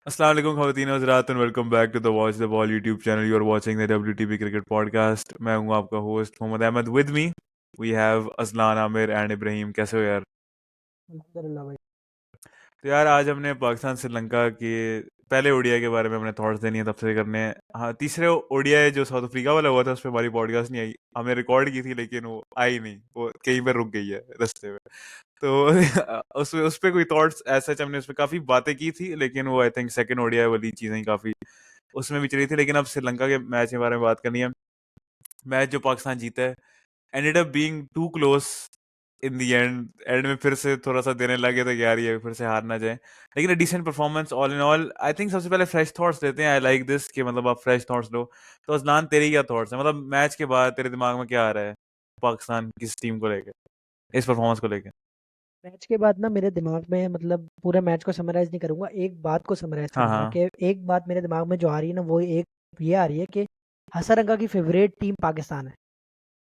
अस्सलाम वालेकुम ख़वातीन और हज़रात and welcome back to the Watch the Ball YouTube channel. You are watching the WTB cricket podcast. मैं हूं आपका host Mohammad Ahmed. With me we have Azlan Aamir and Ibrahim. कैसे हो यार? अल्हम्दुलिल्लाह भाई। तो यार आज हमने पाकिस्तान श्रीलंका के पहले ओडीआई के बारे में अपने थॉट्स देनी है, तब से करने हैं। हाँ, तीसरे ओडीआई जो साउथ अफ्रीका वाला हुआ था उस पर हमारी पॉडकास्ट नहीं आई। हमने रिकॉर्ड की थी लेकिन वो आई नहीं, वो कहीं पर रुक गई है रास्ते में। तो उस पे कोई थॉट्स ऐसा हमने उस पर काफी बातें की थी, लेकिन वो आई थिंक सेकंड ओडीआई वाली चीजें काफी उसमें भी चली थी। लेकिन अब श्रीलंका के मैच के बारे में बात करनी है। मैच जो पाकिस्तान जीता है ended up being too close in the end में फिर से थोड़ा सा देने लगे तो यार ये फिर से हार ना जाए। लेकिन decent performance all in all. I think सबसे पहले फ्रेश थॉट्स लेते हैं। आई लाइक दिस कि मतलब आप फ्रेश थॉट्स लो। तो अजलान तेरी क्या थॉट्स है, मतलब मैच के बाद तेरे दिमाग में क्या आ रहा है पाकिस्तान किस टीम को लेकर, इस परफॉर्मेंस को लेकर? मैच के बाद ना मेरे दिमाग में मतलब पूरे मैच को समराइज़ नहीं करूँगा, एक बात को समराइज़ हाँ करूँगा हाँ। कि एक बात मेरे दिमाग में जो आ रही है ना वो एक ये आ रही है कि हसरंगा की फेवरेट टीम पाकिस्तान है।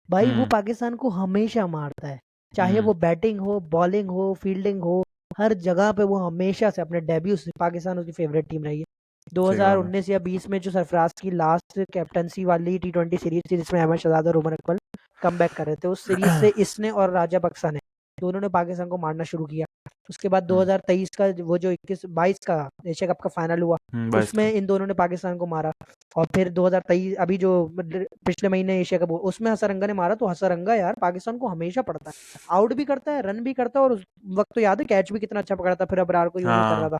भाई वो हम्म पाकिस्तान को हमेशा मारता है, चाहे हम्म। वो बैटिंग हो, बॉलिंग हो, फील्डिंग हो, हर जगह पे वो हमेशा से अपने डेब्यू से पाकिस्तान उसकी फेवरेट टीम रही है। सही बात है। 2019 या 20 में जो सरफराज की लास्ट कैप्टनसी वाली टी20 सीरीज थी जिसमें अहमद शहजाद और उमर अकमल कम बैक कर रहे थे, उस सीरीज से इसने और राजा बक्सा ने दोनों ने पाकिस्तान को मारना शुरू किया। उसके बाद हम्म 2023 का वो जो 21-22 का एशिया कप का फाइनल हुआ, 22 उसमें का। इन दोनों ने पाकिस्तान को मारा। और फिर 2023 अभी जो पिछले महीने एशिया कप हुआ उसमें हसरंगा ने मारा। तो हसरंगा यार पाकिस्तान को हमेशा पड़ता है, आउट भी करता है, रन भी करता है, और उस वक्त तो याद है कैच भी कितना अच्छा पकड़ा था, फिर अबरार को यूं ही कर हाँ। रहा था।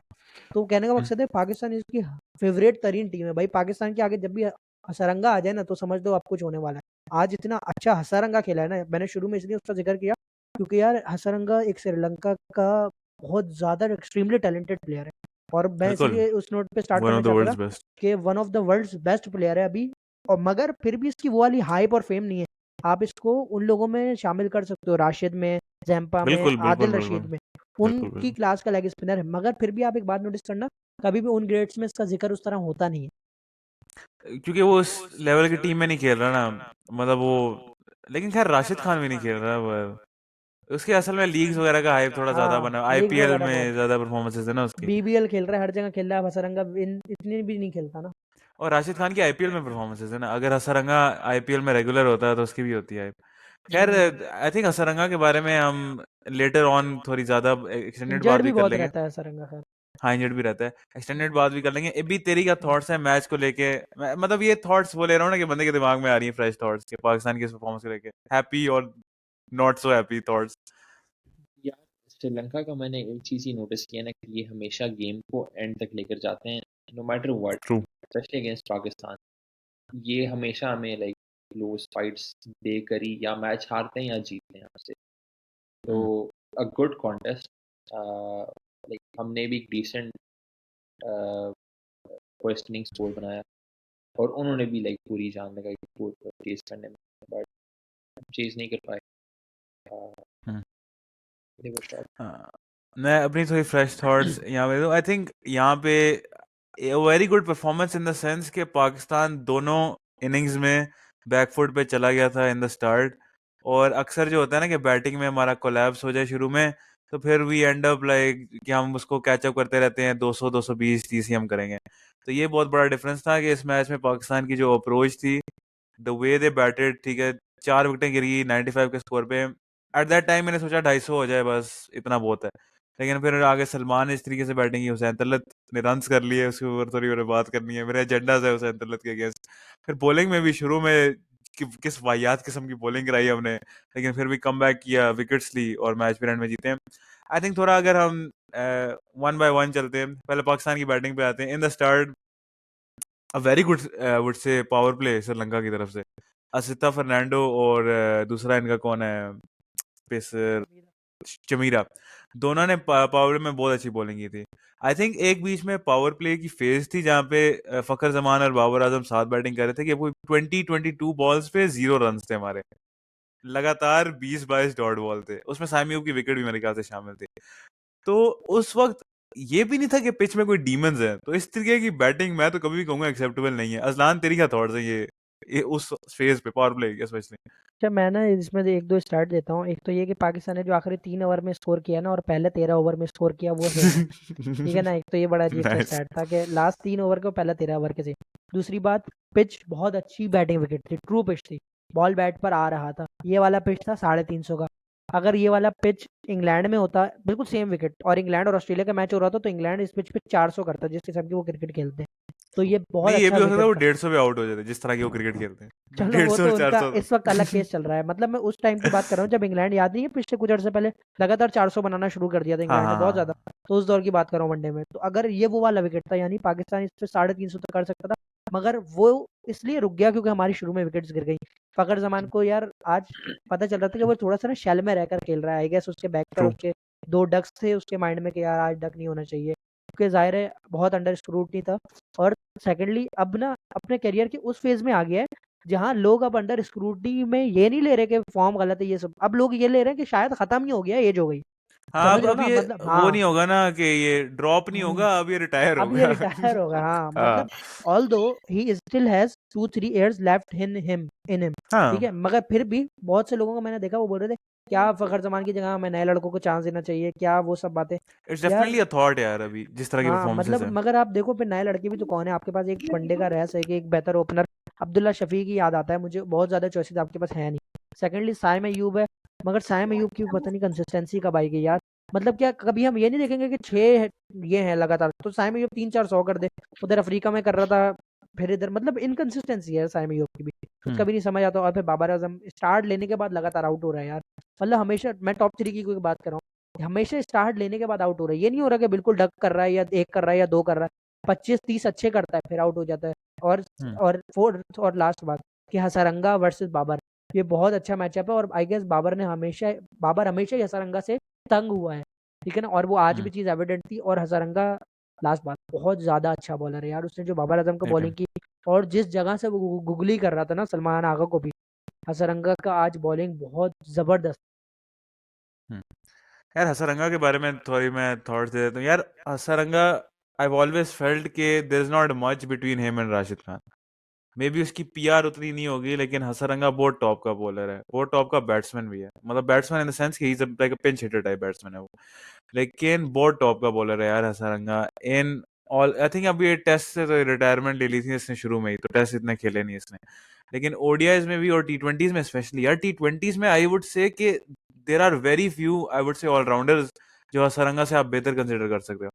तो कहने का हम्म, मकसद है पाकिस्तान इसकी फेवरेट तरीन टीम है भाई। पाकिस्तान के आगे जब भी हसरंगा आ जाए ना तो समझ दो अब कुछ होने वाला है। आज इतना अच्छा हसरंगा खेला है ना, मैंने शुरू में इसलिए उसका जिक्र किया क्योंकि यार हसरंगा एक श्रीलंका का बहुत ज्यादा एक्सट्रीमली टैलेंटेड प्लेयर है। और मैं बिल्कुल। इसलिए उस नोट पे स्टार्ट वन करना ऑफ द चाहता था वर्ल्ड्स बेस्ट। कि one of the world's best player है अभी। और मगर फिर भी इसकी वो वाली हाइप और फेम नहीं है। आप इसको उन लोगों में शामिल कर सकते हो, राशिद में, जैम्पा में, बिल्कुल बिल्कुल आदिल रशीद बिल्कुल। में। बिल्कुल उनकी बिल्कुल। क्लास का लेग स्पिनर है। मगर फिर भी आप एक बात नोटिस करना, कभी भी उन ग्रेड्स में इसका जिक्र उस तरह होता नहीं है। क्योंकि वो उस लेवल की टीम में नहीं खेल रहा ना, मतलब वो। लेकिन खैर राशिद खान भी नहीं खेल रहा वो। उसके असल में लीग्स वगैरह का हाइप थोड़ा ज्यादा हाँ, बना, लीग्स आईपीएल वगैरह बहुत। में ज्यादा परफॉर्मेंसेस है ना उसकी। बीबीएल खेल रहा है, हर जगह खेल रहा है। हसरंगा इतनी भी नहीं खेलता ना। और राशिद खान की आईपीएल में परफॉर्मेंसेस है ना, अगर हसरंगा आईपीएल में रेगुलर होता है तो उसकी भी होती है। खैर, आई थिंक हसरंगा के बारे में हम लेटर ऑन थोड़ी ज्यादा एक्सटेंडेड बात इंजर्ड भी भी कर बहुत लेंगे। रहता है हसरंगा खैर। हाँ, इंजर्ड भी रहता है, एक्सटेंडेड बात भी कर लेंगे। अभी तेरी क्या थॉट्स है मैच को लेके? मतलब ये थॉट्स वो ले रहा हूँ ना कि बंदे के दिमाग में आ रही है फ्रेश थॉट्स कि पाकिस्तान की परफॉर्मेंस को लेके हैप्पी और नॉट सो हैप्पी थॉट्स। यार श्रीलंका का मैंने एक चीज़ ही नोटिस किया ना कि ये हमेशा गेम को एंड तक लेकर जाते हैं, no matter what, true. Specially against Pakistan. ये हमेशा हमें लाइक क्लोज फाइट्स देकर ही या मैच हारते हैं या जीतते हैं हमसे। तो अ गुड कॉन्टेस्ट, लाइक हमने भी डिसेंट क्वेश्चनिंग स्कोर बनाया और उन्होंने भी लाइक पूरी जान लगाई स्कोर को चेज करने में, बट चेज नहीं कर पाए। दे वर शॉट। हाँ, मैं अपनी थोड़ी फ्रेश थॉट्स यहाँ पे दूँ। आई थिंक यहाँ पे very good performance in the sense कि पाकिस्तान दोनों इनिंग्स में बैकफुट पे चला गया था इन द स्टार्ट। और अक्सर जो होता है ना कि बैटिंग में हमारा कोलैप्स हो जाए शुरू में, तो फिर वी एंड अप लाइक कि हम उसको कैचअप करते रहते हैं, 200 220 30 ही हम करेंगे। तो ये बहुत बड़ा डिफरेंस था कि इस मैच में पाकिस्तान की जो अप्रोच थी, द वे दे बैटेड, ठीक है, 4 विकेटें गिरी 95 के स्कोर पे। एट दैट टाइम मैंने सोचा 250 हो जाए बस, इतना बहुत है। लेकिन फिर आगे सलमान ने इस तरीके से बैटिंग की, हुसैन तलत ने रन्स कर लिए, उसके ऊपर थोड़ी और बात करनी है, मेरे एजेंडाज है हुसैन तलत के अगेंस्ट। फिर बॉलिंग में भी शुरू में किस वाहियात किस्म की बॉलिंग कराई हमने, लेकिन फिर भी कम बैक किया, विकेट्स ली और मैच भी रन में जीते हैं। आई थिंक थोड़ा अगर हम वन बाय वन चलते हैं, पहले पाकिस्तान की बैटिंग पे आते हैं। In the start a very good would say power play Sri Lanka की तरफ से, असिता फर्नांडो और दूसरा इनका कौन है पेसर, चमीरा। दोनों ने पावर प्ले में बहुत अच्छी बॉलिंग की थी। आई थिंक एक बीच में पावर प्ले की फेज थी जहां पे फखर जमान और बाबर आजम साथ बैटिंग कर रहे थे कि वो 22 बॉल्स पे 0 रन थे हमारे, लगातार 20 22 डॉट बॉल थे, उसमें सामी की विकेट भी मेरे ख्याल से शामिल थी। तो उस वक्त ये भी नहीं था कि पिच में कोई डीमंस है, तो इस तरीके की बैटिंग मैं तो कभी भी कहूंगा एक्सेप्टेबल नहीं है। अजलान तेरी क्या थॉट्स है ये उस फेज पे पावर प्ले स्पेशली। अच्छा मैं ना इसमें से एक दो स्टार्ट देता हूँ। एक तो ये कि पाकिस्तान ने जो आखिरी 3 ओवर में स्कोर किया ना और पहले 13 ओवर में स्कोर किया वो सही है। ठीक है ना, एक तो ये बड़ा अजीब सा नाइस। स्टार्ट था कि लास्ट 3 ओवर के पहले 13 ओवर के थे। दूसरी बात, पिच बहुत अच्छी बैटिंग विकेट थी, ट्रू पिच थी, बॉल बैट पर आ रहा था। ये वाला पिच था 350 का। अगर ये वाला पिच इंग्लैंड में होता, बिल्कुल सेम विकेट, और इंग्लैंड और ऑस्ट्रेलिया का मैच हो रहा था, तो इंग्लैंड इस पिच पे 400 करता जिस हिसाब की वो क्रिकेट खेलते हैं। तो ये बहुत नहीं, ये अच्छा भी हो सकता है विकेट वो था। 150 पे आउट हो जाते जिस तरह की वो क्रिकेट खेलते हैं। चलो वो 150 तो और उनका 400 इस वक्त अलग केस चल रहा है। मतलब मैं उस टाइम की बात कर रहा हूँ जब इंग्लैंड, याद नहीं है पिछले कुछ अर्से पहले लगातार 400 बनाना शुरू कर दिया था हाँ इंग्लैंड ने हाँ बहुत ज्यादा। हाँ। तो उस दौर की बात कर रहा हूँ वनडे में। तो अगर ये वो वाला विकेट था, यानी पाकिस्तान इस पे 350 तक कर सकता था, मगर वो इसलिए रुक गया क्योंकि हमारी शुरू में विकेट्स गिर गई। फखर जमान को यार आज पता चल रहा था कि वो थोड़ा सा ना शेल में रहकर खेल रहा है। आई गेस उसके बैक पर ट्रू। उसके 2 डक्स थे उसके माइंड में कि यार आज डक नहीं होना चाहिए, क्योंकि जाहिर है बहुत अंडर स्क्रूटनी था। और सेकेंडली अब ना अपने करियर के उस फेज में आ गया है जहाँ लोग अब अंडर स्क्रूटनी में ये नहीं ले रहे कि फॉर्म गलत है ये सब, अब लोग ये ले रहे हैं कि शायद खत्म ही हो गया, एज हो गई। हाँ, समझ रहे हो अब ना, ये मतलब वो हाँ। नहीं होगा ना कि ये ड्रॉप नहीं हम्म, होगा, अब ये रिटायर हो अब ये गया। रिटायर होगा, हाँ हाँ मतलब although he still has 2-3 years left in him. ठीक हाँ। है, मगर फिर भी बहुत से लोगों को मैंने देखा वो बोल रहे थे क्या फखर जमान की जगह हमें नए लड़कों को चांस देना चाहिए, क्या वो सब बातें। इट्स यार डेफिनेटली अ थॉट यार, अभी जिस तरह की हाँ परफॉर्मेंसेस मतलब है। मगर आप देखो फिर नए लड़के भी तो कौन है आपके पास। एक वनडे का रेस है कि एक बेहतर ओपनर अब्दुल्ला शफी की याद आता है मुझे, बहुत ज्यादा चॉइसेस आपके पास है नहीं। सेकंडली साइम अयूब है, मगर साइम अयूब की पता नहीं कंसिस्टेंसी कब आएगी यार। मतलब क्या कभी हम ये नहीं देखेंगे कि 6 ये हैं लगातार, तो साइम अयूब 3-4 100 कर दे, उधर अफ्रीका में कर रहा था, फिर इधर मतलब इनकंसिस्टेंसी है साइम अयूब की भी, उसका हम्म। भी नहीं समझ आता। और फिर बाबर आजम स्टार्ट लेने के बाद लगातार आउट हो रहा है यार। मतलब हमेशा मैं टॉप 3 की कोई बात कर रहा हूँ, हमेशा स्टार्ट लेने के बाद आउट हो रहा है। ये नहीं हो रहा कि बिल्कुल डक कर रहा है या 1 कर रहा है या 2 कर रहा है, 25-30 अच्छे करता है फिर आउट हो जाता है। और हम्म। और फोर्थ और लास्ट बात कि हसारंगा वर्सेस बाबर, ये बहुत अच्छा मैचअप है। और आई गेस बाबर हमेशा ही हसारंगा से तंग हुआ है, ठीक है ना, और वो आज हम्म। भी चीज एविडेंट थी। और हसारंगा लास्ट बात बहुत ज्यादा अच्छा बॉलर है यार, उसने जो बाबर आजम को एक बॉलिंग की और जिस जगह से वो गुगली कर रहा था ना सलमान आगा को भी, हसारंगा का आज बॉलिंग बहुत जबरदस्त। हम्म। यार हसरंगा के बारे में थोड़ी मैं थॉट्स दे देता हूँ यार। हसरंगा, आई ऑलवेज फेल्ट के there is not much between him and Rashid Khan. Maybe उसकी पीआर उतनी नहीं होगी, लेकिन हसरंगा बहुत टॉप का बॉलर है, बहुत टॉप का बैट्समैन भी है। मतलब बैट्समैन इन द सेंस कि he is like a pinch hitter type batsman है वो। लेकिन बहुत टॉप का बॉलर है यार हसरंगा। इन ऑल आई थिंक अभी ये टेस्ट से तो रिटायरमेंट ले ली थी इसने शुरू में ही, तो टेस्ट इतने खेले नहीं इसने। लेकिन ओडीआईज में भी और टी20s में स्पेशली यार, टी20s में आई वुड से कि there are very few I would say allrounders जो हसरंगा से आप बेहतर कंसिडर कर सकते हो।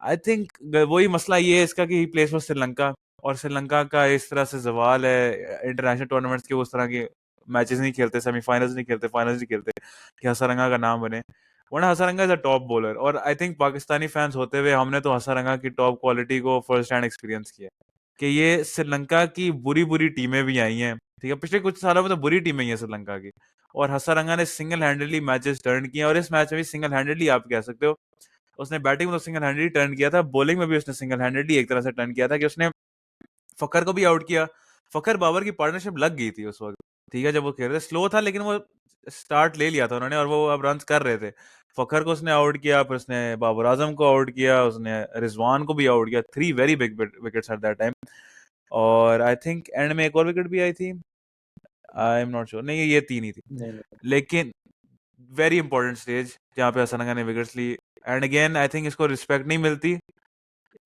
आई थिंक वही मसला ये है इसका कि ही प्लेस फॉर श्रीलंका, और श्रीलंका का इस तरह से जवाल है इंटरनेशनल टूर्नामेंट्स के, उस तरह के मैचेस नहीं खेलते, सेमीफाइनल्स नहीं खेलते, फाइनल्स नहीं खेलते कि हसरंगा का नाम बने। वरना Hasaranga is a top bowler, और आई थिंक पाकिस्तानी फैंस होते हुए हमने तो हसरंगा की टॉप क्वालिटी को फर्स्ट हैंड एक्सपीरियंस किया कि ये श्रीलंका की बुरी बुरी टीमें भी आई हैं, ठीक है, पिछले कुछ सालों में तो बुरी टीमें ही हैं श्रीलंका की, और हसरंगा ने सिंगल हैंडेडली मैचेस टर्न किए। और इस मैच में भी सिंगल हैंडेडली आप कह सकते हो, उसने बैटिंग में तो सिंगल हैंडेडली टर्न किया था, बॉलिंग में भी उसने सिंगल हैंडेडली एक तरह से टर्न किया था कि उसने फकर को भी आउट किया। फकर बाबर की पार्टनरशिप लग गई थी उस वक्त, ठीक है, जब वो खेल रहे स्लो था, लेकिन वो स्टार्ट ले लिया था उन्होंने और वो अब रन कर रहे थे। फकर को उसने आउट किया, फिर उसने बाबर आजम को आउट किया, उसने रिजवान को भी आउट किया, 3 very big wickets at that time. और आई थिंक एंड में एक और विकेट भी आई थी, आई एम नॉट श्योर, नहीं ये 3 ही थी। नहीं नहीं। लेकिन वेरी इंपॉर्टेंट स्टेज जहाँ पे हसरंगा ने विकेट्स ली, एंड अगेन आई थिंक इसको रिस्पेक्ट नहीं मिलती,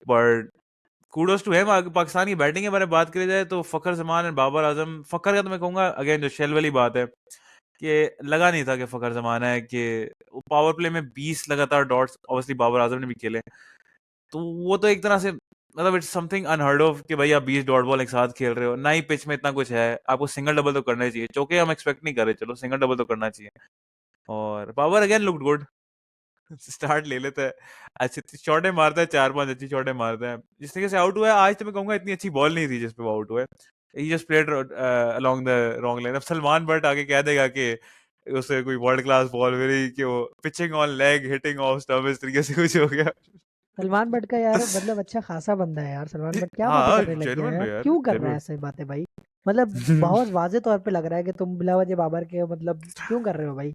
but kudos to him. Pakistan की बैटिंग के बारे में बात करी जाए तो फखर जमान और बाबर आजम, फखर का तो मैं कहूंगा अगेन जो शेल वाली बात है कि लगा नहीं था कि फखर जमान है कि वो पावर प्ले में 20 लगातार डॉट्स ऑब्वियसली बाबर आजम ने भी खेले, तो वो तो एक तरह से मतलब इट्स समथिंग अनहर्ड ऑफ कि भाई आप 20 डॉट बॉल एक साथ खेल रहे हो, ना ही पिच में इतना कुछ है, आपको सिंगल डबल तो करना ही चाहिए। चौके हम एक्सपेक्ट नहीं कर रहे, चलो सिंगल डबल तो करना चाहिए। और Babar again looked good, start ले लेता है, अच्छी शॉटें मारता है, 4-5 अच्छी शॉटें मारता है। जिस तरीके से आउट हुआ है आज, तो मैं कहूंगा इतनी अच्छी बॉल नहीं थी जिस पे वो आउट हुआ है, he just played along the wrong line. अब सलमान बट आगे कह देगा कि उसे कोई वर्ल्ड क्लास बॉल मिली कि वो pitching on leg hitting off stump, इस तरीके से कुछ हो गया। सलमान बट का यार मतलब अच्छा खासा बंदा है यार सलमान बट, क्या बातें हाँ करने लग गया है जेन्युइन यार, में यार, क्यों कर रहा है जेन्युइन। ऐसे बातें भाई। मतलब बहुत वाजे तौर पे लग रहा है कि तुम बिला वजह बाबर के मतलब क्यों कर रहे हो भाई।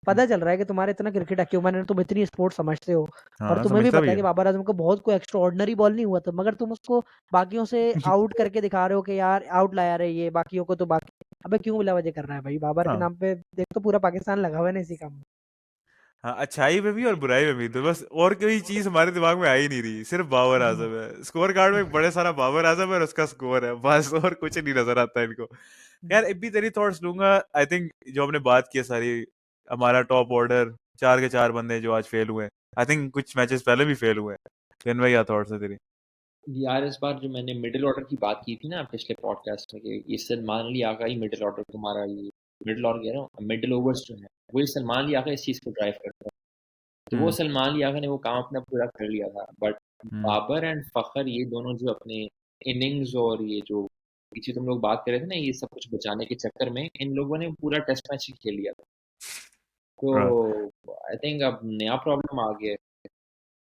पता चल रहा है कि तुम्हारे इतना क्रिकेट एक्यूमेन है, तुम इतनी स्पोर्ट समझते हो, और हाँ तुम्हें भी समझता पता भी है है। कि बाबर आजम को बहुत कोई एक्स्ट्रा ऑर्डिनरी बॉल नहीं हुआ था, मगर तुम उसको बाकियों से आउट करके दिखा रहे हो कि यार आउट लाया रहे ये बाकियों को, तो बाकी अबे क्यों बिलावजे कर रहा है भाई? बाबर के हाँ नाम पे देख तो पूरा पाकिस्तान लगा हुआ है ना इसी काम में। हाँ, अच्छाई में भी और बुराई में भी, तो बस और कोई चीज हमारे दिमाग में आ ही नहीं रही, सिर्फ बाबर आजम है। स्कोर कार्ड में एक बड़े सारा बाबर आजम है और उसका स्कोर है, बस और कुछ नहीं नजर आता है इनको। यार एक भी तेरी थॉट्स लूंगा। आई थिंक जो हमने बात की है सारी, हमारा टॉप ऑर्डर 4 के 4 बंदे जो आज फेल हुए, आई थिंक कुछ मैचेस पहले भी फेल हुए हैं, तो इनमें क्या थॉट्स है तेरी? यार इस बार जो मैंने मिडिल ऑर्डर की बात की थी ना पिछले पॉडकास्ट में, कि ये सलमान अली आगा ही मिडिल ऑर्डर तुम्हारा, ये मिडिल ऑर्डर कह रहा हूँ, मिडिल ओवर्स जो है वही सलमान अली आगा इस चीज़ को ड्राइव करता है। तो वो हम्म सलमान अली आगा ने वो काम अपना पूरा कर लिया था, बट हम्म बाबर एंड फखर ये दोनों जो अपने इनिंग्स और ये जो पीछे तुम लोग बात कर रहे थे ना, ये सब कुछ बचाने के चक्कर में इन लोगों ने पूरा टेस्ट मैच ही खेल लिया था। हाँ तो आई थिंक अब नया प्रॉब्लम आ गया है,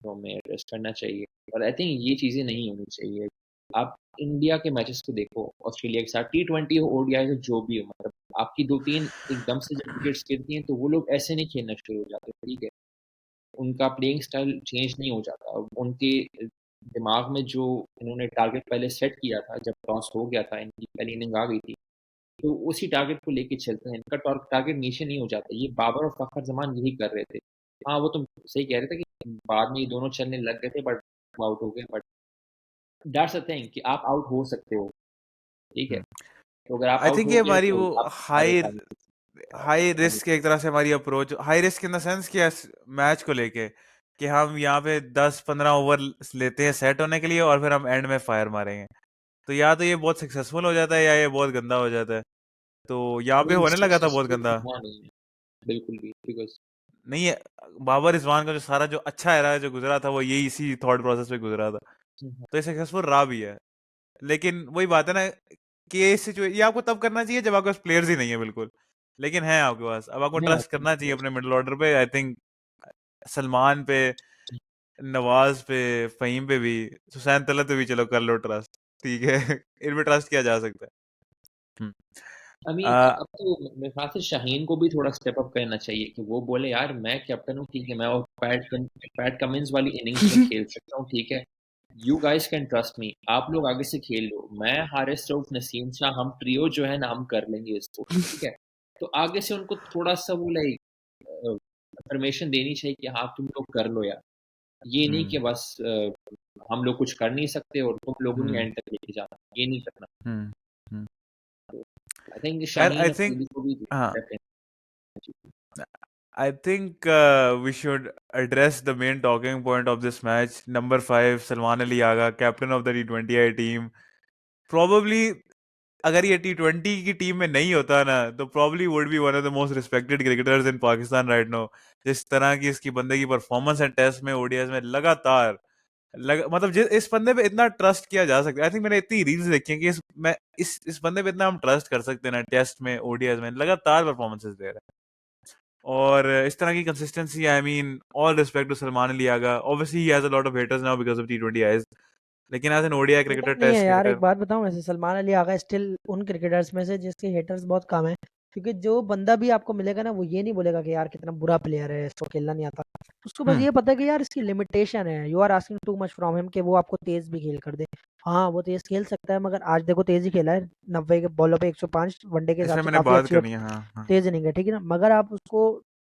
तो हमें एड्रेस करना चाहिए, और आई थिंक ये चीज़ें नहीं होनी चाहिए। आप इंडिया के मैचेस को देखो, ऑस्ट्रेलिया के साथ T20 हो, ओडीआई हो, जो भी हो, मतलब आपकी 2-3 एकदम से जब विकेट्स गिरती हैं तो वो लोग ऐसे नहीं खेलना शुरू हो जाते, ठीक है? उनका प्लेइंग स्टाइल चेंज नहीं हो जाता। उनके दिमाग में जो इन्होंने टारगेट पहले सेट किया था, जब टॉस हो गया था, इनकी पहली इनिंग आ गई थी, तो उसी टारगेट को लेके चलते हैं, इनका टारगेट नीचे नहीं हो जाता। ये बाबर और फखर जमान यही कर रहे थे। हाँ, वो तुम सही कह रहे थे कि बाद में ये दोनों चलने लग गए थे, बट आउट हो गए। बट दैट्स अ थिंग कि आप आउट हो सकते हो, ठीक है? तो अगर आप आई आउट थिंक हो ये गए हमारी तो वो आप सारे हाई हाई चांसेस। रिस्क एक तरह से हमारी approach, high risk in the sense कि मैच को लेके कि हम यहाँ पे 10-15 ओवर लेते हैं सेट होने के लिए और फिर हम एंड में फायर मारेंगे, तो या तो ये बहुत सक्सेसफुल हो जाता है या ये बहुत गंदा हो जाता है। तो यहाँ पे नहीं, होने लगा था बहुत सक्सेसफुल गंदा। हुआ नहीं है बिल्कुल भी, बिकॉज नहीं है, बाबर रिजवान का जो सारा जो अच्छा era जो गुजरा था वो यही इसी थॉट प्रोसेस पे गुजरा था, तो ये सक्सेसफुल रहा भी है। लेकिन वही बात है ना कि ये सिचुएशन ये आपको तब करना चाहिए जब आपके पास प्लेयर्स ही नहीं है बिल्कुल, लेकिन है आपके पास, अब आपको है ट्रस्ट आपके करना चाहिए पास। अपने मिडिल ऑर्डर पे। आई थिंक सलमान पे, नवाज पे, फहीम पे भी, सुसैन तलत पे भी चलो कर लो ट्रस्ट, ठीक है। इनमें ट्रस्ट किया जा सकता है। हम्म। आई मीन आ, अब तो मेरे ख्याल से शाहीन को भी थोड़ा स्टेप अप करना चाहिए, कि वो बोले यार मैं कैप्टन हूँ, ठीक है, मैं और पैट कमिंस वाली इनिंग्स में खेल सकता हूँ, ठीक है? You guys can trust me, आप लोग आगे से खेल लो, मैं हारिस रऊफ नसीम शाह, हम ट्रियो जो है ना हम कर लेंगे इसको, ठीक है? तो आगे से उनको थोड़ा सा वो लाइक इंफॉर्मेशन देनी चाहिए कि हाँ तुम लोग कर लो यार, ये नहीं हम्म कि बस हम लोग कुछ कर नहीं सकते और तुम लोगों ने हम्म एंड तक लेके जाना, ये नहीं करना। हम्म हम्म। आई थिंक यार शाहीन आई थिंक, अफरीदी को भी हाँ, step in चाहिए। I think we should address the main talking point of this match. Number 5, Salman Ali Agha, captain of the T20I team. Probably, अगर ये T20 की टीम में नहीं होता ना, तो probably would be one of the most respected cricketers in Pakistan right now. जिस तरह की इसकी बंदे की परफॉर्मेंस है टेस्ट में, ओडीआईज में लगातार, मतलब इस बंदे पे इतना ट्रस्ट किया जा सकता है। आई थिंक मैंने इतनी रील्स देखी हैं कि इस बंदे पे इतना हम ट्रस्ट कर सकते हैं ना, टेस्ट में, ओडीआईज में लगातार परफॉर्मेंसेस दे रहा है। और इस तरह की consistency, I mean all respect to Salman Ali Agha. Obviously he has a lot of haters now because of T20 eyes, लेकिन as an ODI cricketer, hater नहीं है टेस्ट यार, एक क्रिकेटर। बात बताऊं, ऐसे सलमान अली आगा स्टिल उन क्रिकेटर्स में से जिसके हेटर्स बहुत कम है, क्योंकि जो बंदा भी आपको मिलेगा ना वो ये नहीं बोलेगा कि यार कितना बुरा प्लेयर है, इसको खेलना नहीं आता। उसको बस हम्म ये पता है कि यार इसकी लिमिटेशन है, you are asking too much from him, कि वो आपको तेज भी खेल कर दे। हाँ वो तेज खेल सकता है, मगर आज देखो तेज ही खेला है, 90 के बॉलों पे 105, वनडे के हिसाब इसमें से मैंने काफी बात अच्छी करनी है, हाँ हाँ। तेज इनिंग है, ठीक है ना? मगर आप उसको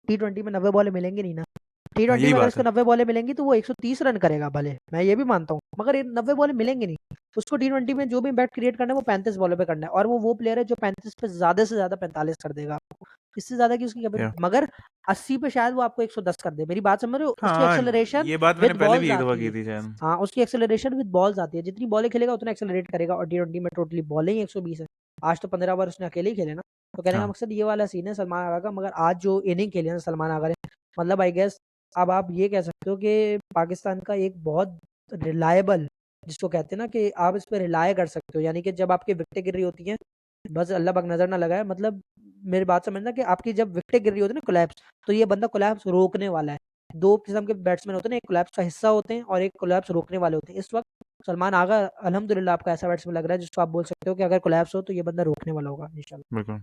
T20 में 90 बॉलें मिलेंगी नहीं ना। हाँ T20 यही में अगर बात इसको है। 90 बॉलें मिलेंगी तो वो 130 रन करेगा, भले मैं ये भी मानता हूँ, मगर ये 90 बॉलें मिलेंगी नहीं। उसको T20 में जो भी इम्पैक्ट क्रिएट करना है वो 35 बॉलों पे करना है, और वो प्लेयर है जो 35 पे ज्यादा से ज्यादा 45 कर देगा आपको, इससे ज्यादा की उसकी Yeah. कैपेबिलिटी। मगर 80 पे शायद वो आपको 110 कर दे, मेरी बात समझ रहे हो? उसकी हाँ, एक्सेलरेशन ये बात मैंने विद पहले भी बॉल्स एक दफा आती की है। थी शायद। हाँ उसकी एक्सेलरेशन विद बॉल्स आती है, जितनी बॉलें खेलेगा उतना एक्सेलरेट करेगा, और T20 में टोटली बॉलें ही 120 है। आज तो 15 ओवर उसने अकेले ही खेले ना, तो कहने का हाँ मकसद ये वाला सीन है सलमान आगा का। मगर आज जो इनिंग खेली है ना सलमान आगा ने, मतलब आई गेस अब आप ये कह सकते हो कि पाकिस्तान का एक बहुत रिलायबल, जिसको कहते हैं ना कि आप इस पे रिलाय कर सकते हो, यानी कि जब आपकी विकेटें गिर रही होती हैं, बस अल्लाह पाक नजर ना लगाए, मतलब मेरी बात समझना कि आपकी जब विकेटें गिर रही होती है ना कोलैप्स, तो ये बंदा कोलैप्स रोकने वाला है। दो किस्म के बैट्समैन होते हैं ना, एक कोलैप्स का हिस्सा होते हैं और एक कोलैप्स रोकने वाले होते हैं। इस वक्त सलमान आगा अल्हम्दुलिल्लाह आपका ऐसा बैट्समैन लग रहा है जिसको आप बोल सकते हो कि अगर कोलैप्स हो तो ये बंदा रोकने वाला होगा इंशाल्लाह। बिल्कुल।